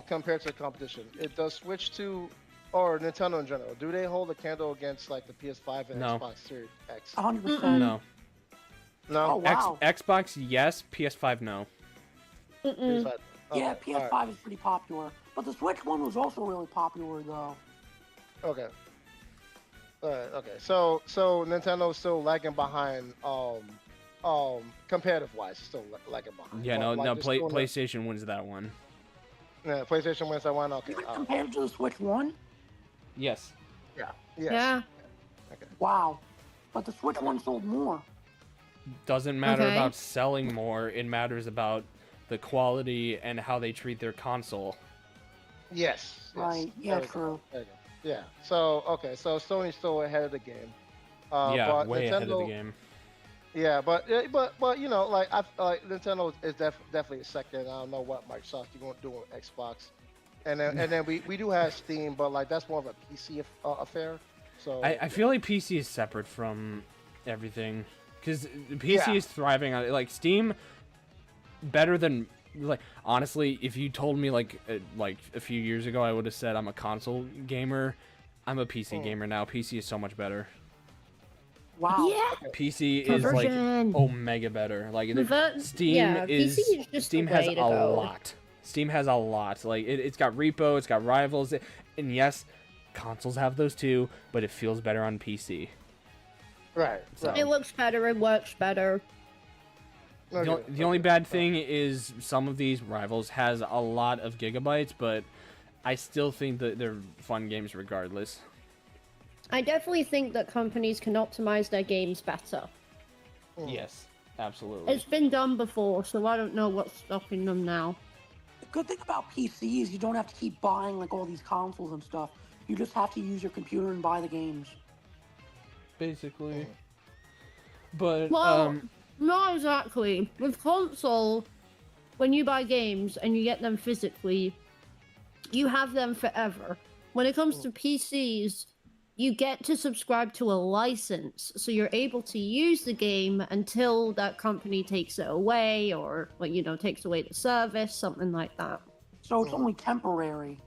compared to the competition? It does Switch 2 or Nintendo in general? Do they hold a candle against like the PS5 and No. Xbox Series X? 100%. No. No. Oh, wow. Xbox, yes. PS5, no. Mm-mm. PS5. Yeah, Okay, PS5 all is pretty popular. But the Switch one was also really popular, though. right. Okay. Okay. So Nintendo's still lagging behind. Comparative wise, still lagging behind. Yeah, no, Like, no. they're still in the- PlayStation wins that one. Yeah, PlayStation wins that one. Okay. Even compared to the Switch one? Yes. Yes. Yeah. Wow. But the Switch one sold more. Doesn't matter Okay. about selling more. It matters about the quality and how they treat their console. Yes. Right. Yeah, There we go. true. There you go. Yeah. So okay. So Sony's still ahead of the game. Yeah, but way ahead of the Nintendo- game. Yeah, but you know, like Nintendo is definitely a second. I don't know what Microsoft is going to do with Xbox, and then we do have Steam, but like that's more of a PC affair. So I feel like PC is separate from everything, because PC Yeah. is thriving on it. Like Steam, better than, like, honestly, if you told me like a few years ago, I would have said I'm a console gamer. I'm a PC gamer now. PC is so much better. Wow. Yeah. PC is like Conversion. omega better. Like Steam yeah, is PC is just Steam the has way a to go. lot. Steam has a lot. Like it's got repo, it's got rivals, and yes, consoles have those too. But it feels better on PC. Right. So- It looks better. It works better. The only bad thing is some of these rivals has a lot of gigabytes, but I still think that they're fun games regardless. I definitely think that companies can optimize their games better. Yes, absolutely. It's been done before, so I don't know what's stopping them now. The good thing about PC is you don't have to keep buying like all these consoles and stuff. You just have to use your computer and buy the games. Basically. But Well, not exactly. With console, when you buy games and you get them physically, you have them forever. When it comes to PCs, you get to subscribe to a license, so you're able to use the game until that company takes it away, or like takes away the service, something like that. So it's only temporary.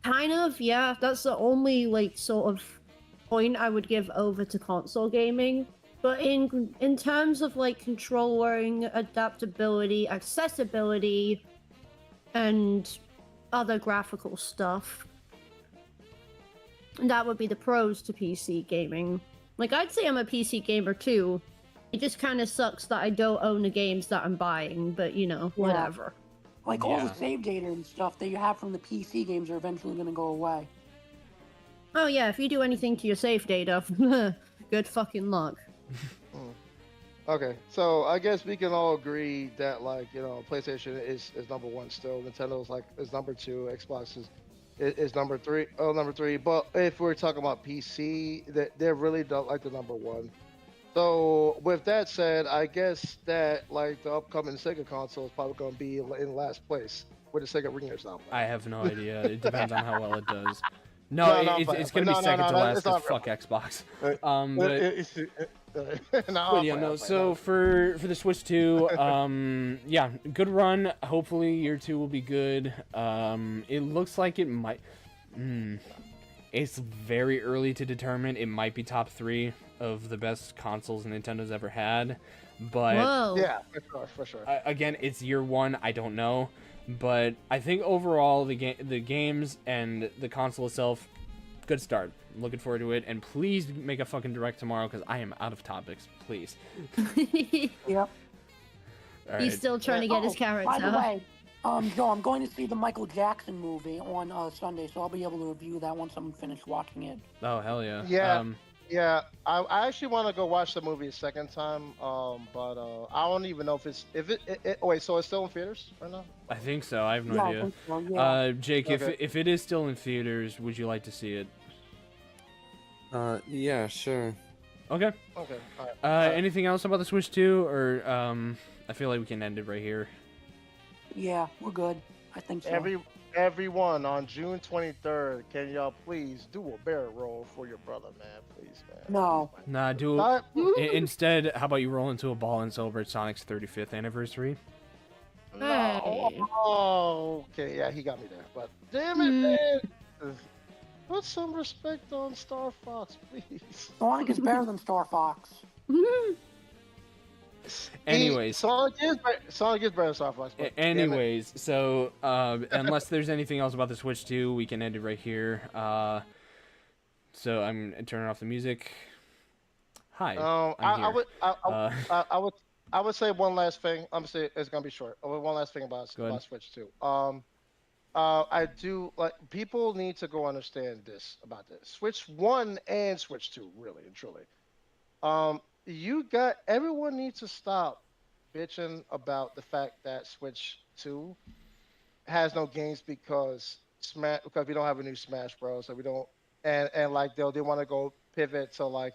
Kind of, yeah. That's the only like sort of point I would give over to console gaming. But in terms of like controlling, adaptability, accessibility, and other graphical stuff, that would be the pros to PC gaming. Like, I'd say I'm a PC gamer too. It just kind of sucks that I don't own the games that I'm buying, but whatever. Like all Yeah. the save data and stuff that you have from the PC games are eventually going to go away. Oh yeah, if you do anything to your save data, good fucking luck. Okay, so I guess we can all agree that PlayStation is number one still. Nintendo's is number two. Xbox is number three. Oh, number three. But if we're talking about PC, they really don't like the number one. So with that said, I guess that the upcoming Sega console is probably going to be in last place with the Sega Ringers album. I have no idea. It depends on how well it does. No, No, it's gonna be second to last. Cause fuck Xbox. But yeah, no. So for the Switch 2, yeah, good run. Hopefully year 2 will be good. It looks like it might. It's very early to determine. It might be top 3 of the best consoles Nintendo's ever had, but Whoa. Yeah, for sure. again, it's year 1. I don't know, but I think overall the games and the console itself, good start. Looking forward to it, and please make a fucking direct tomorrow because I am out of topics. Please. Yep. All He's right. still trying to get his carrots By the out. way, Joe, I'm going to see the Michael Jackson movie on Sunday, so I'll be able to review that once I'm finished watching it. Oh hell yeah. Yeah. Yeah, I actually want to go watch the movie a second time, but I don't even know if it wait, so it's still in theaters right now? I think so. I have no Yeah, I idea. think so, yeah. Jake, Okay. if it is still in theaters, would you like to see it? Yeah, sure. Okay. Okay, all right. Anything else about the Switch 2, or I feel like we can end it right here. Yeah, we're good. I think so. Everyone on June 23rd, can y'all please do a barrel roll for your brother, man? Please, man. No. Nah, do Not- instead. How about you roll into a ball and celebrate Sonic's 35th anniversary? No. Hey. Oh, okay. Yeah, he got me there. But damn it, man. Put some respect on Star Fox, please. Sonic is better than Star Fox. Anyways. Sonic is better than Star Fox. but damn it. Anyways, so unless there's anything else about the Switch 2, we can end it right here. So I'm turning off the music. Hi. I'm here. I would say one last thing. I'm say it's gonna be short. One last thing about Go ahead. Switch 2. I do people need to go understand this about this. Switch 1 and Switch 2, really and truly. Everyone needs to stop bitching about the fact that Switch 2 has no games because we don't have a new Smash Bros. So we don't and they want to go pivot to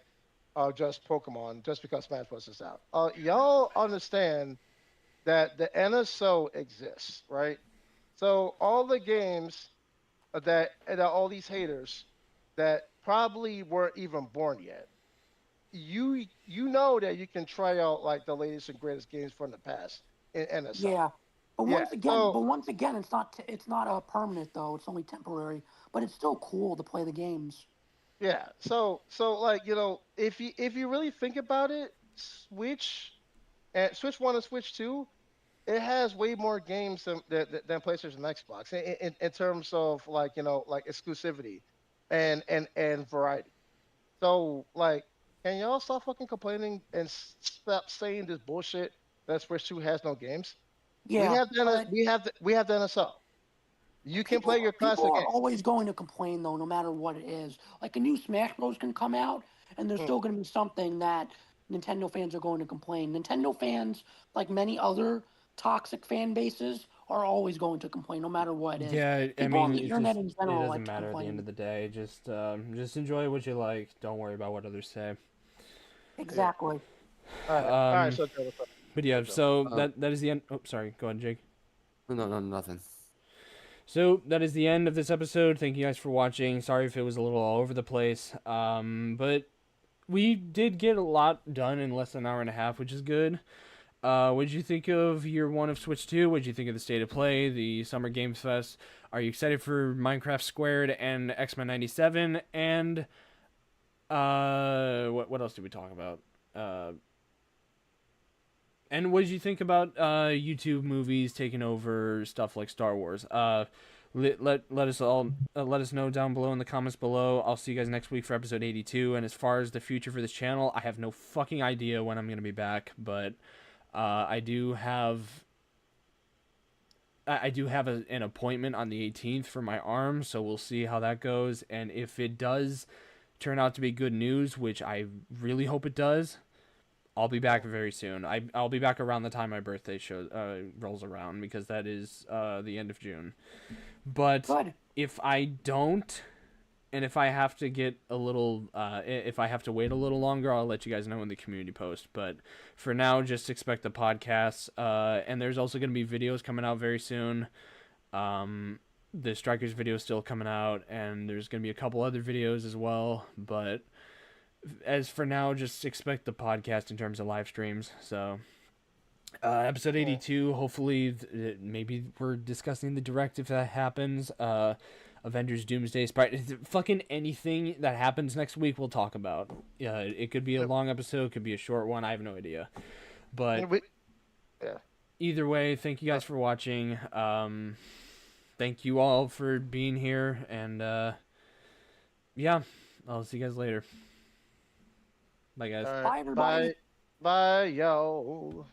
just Pokemon just because Smash Bros. Is out. Y'all understand that the NSO exists, right? So all the games that all these haters that probably weren't even born yet, you know that you can try out the latest and greatest games from the past in NSO. Yeah. But Yeah, once again, it's not permanent though. It's only temporary. But it's still cool to play the games. Yeah. So like if you really think about it, Switch One and Switch Two, it has way more games than PlayStation and Xbox in terms of like like exclusivity and variety. So like, can y'all stop fucking complaining and stop saying this bullshit that Switch Two has no games? We Yeah, have but we have the NSL. You can play people your people classic are games. always going to complain though, no matter what it is. Like a new Smash Bros can come out, and there's Mm. still going to be something that Nintendo fans are going to complain. Nintendo fans, like many other toxic fan bases, are always going to complain, no matter what it is. Yeah, I People on mean, the internet in it general like doesn't to matter at the end complain. of the day. Just enjoy what you like. Don't worry about what others say. Yeah. Exactly. All right. Um, So Joe, what's up? but So yeah, Joe. so Uh, that is the end. Oh, sorry. Go ahead, Jake. no, no, nothing. So that is the end of this episode. Thank you guys for watching. Sorry if it was a little all over the place. But we did get a lot done in less than an hour and a half, which is good. What did you think of year one of Switch 2? What did you think of the state of play, the Summer Games Fest? Are you excited for Minecraft Squared and X-Men 97? And what else did we talk about? And what did you think about YouTube movies taking over stuff like Star Wars? Let us all let us know down below in the comments below. I'll see you guys next week for episode 82. And as far as the future for this channel, I have no fucking idea when I'm gonna be back, but I do have an appointment on the 18th for my arm, so we'll see how that goes. And if it does turn out to be good news, which I really hope it does, I'll be back very soon. I'll be back around the time my birthday rolls around, because that is the end of June. But Good. if I don't, and if I have to get a little, if I have to wait a little longer, I'll let you guys know in the community post. But for now, just expect the podcasts. And there's also going to be videos coming out very soon. The Strikers video is still coming out, and there's going to be a couple other videos as well. But as for now, just expect the podcast in terms of live streams. So, episode 82, hopefully, maybe we're discussing the direct if that happens. Avengers Doomsday Sprite. Fucking anything that happens next week, we'll talk about. It could be a long episode, could be a short one. I have no idea. But Yeah. either way, thank you guys for watching. Thank you all for being here. And, yeah, I'll see you guys later. Bye, guys. All Bye, right. everybody. Bye. Bye, yo.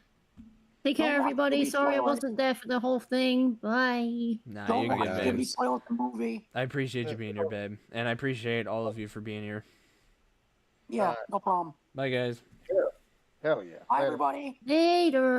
Take Don't care, watch everybody. Jimmy Sorry I spoil it. wasn't there for the whole thing. Bye. Nah, Don't you're watch good, guys. Jimmy babe. spoil the movie. I appreciate you being here, babe. And I appreciate all of you for being here. Yeah, no problem. Bye, guys. Hell yeah. Bye, Later. everybody. Later.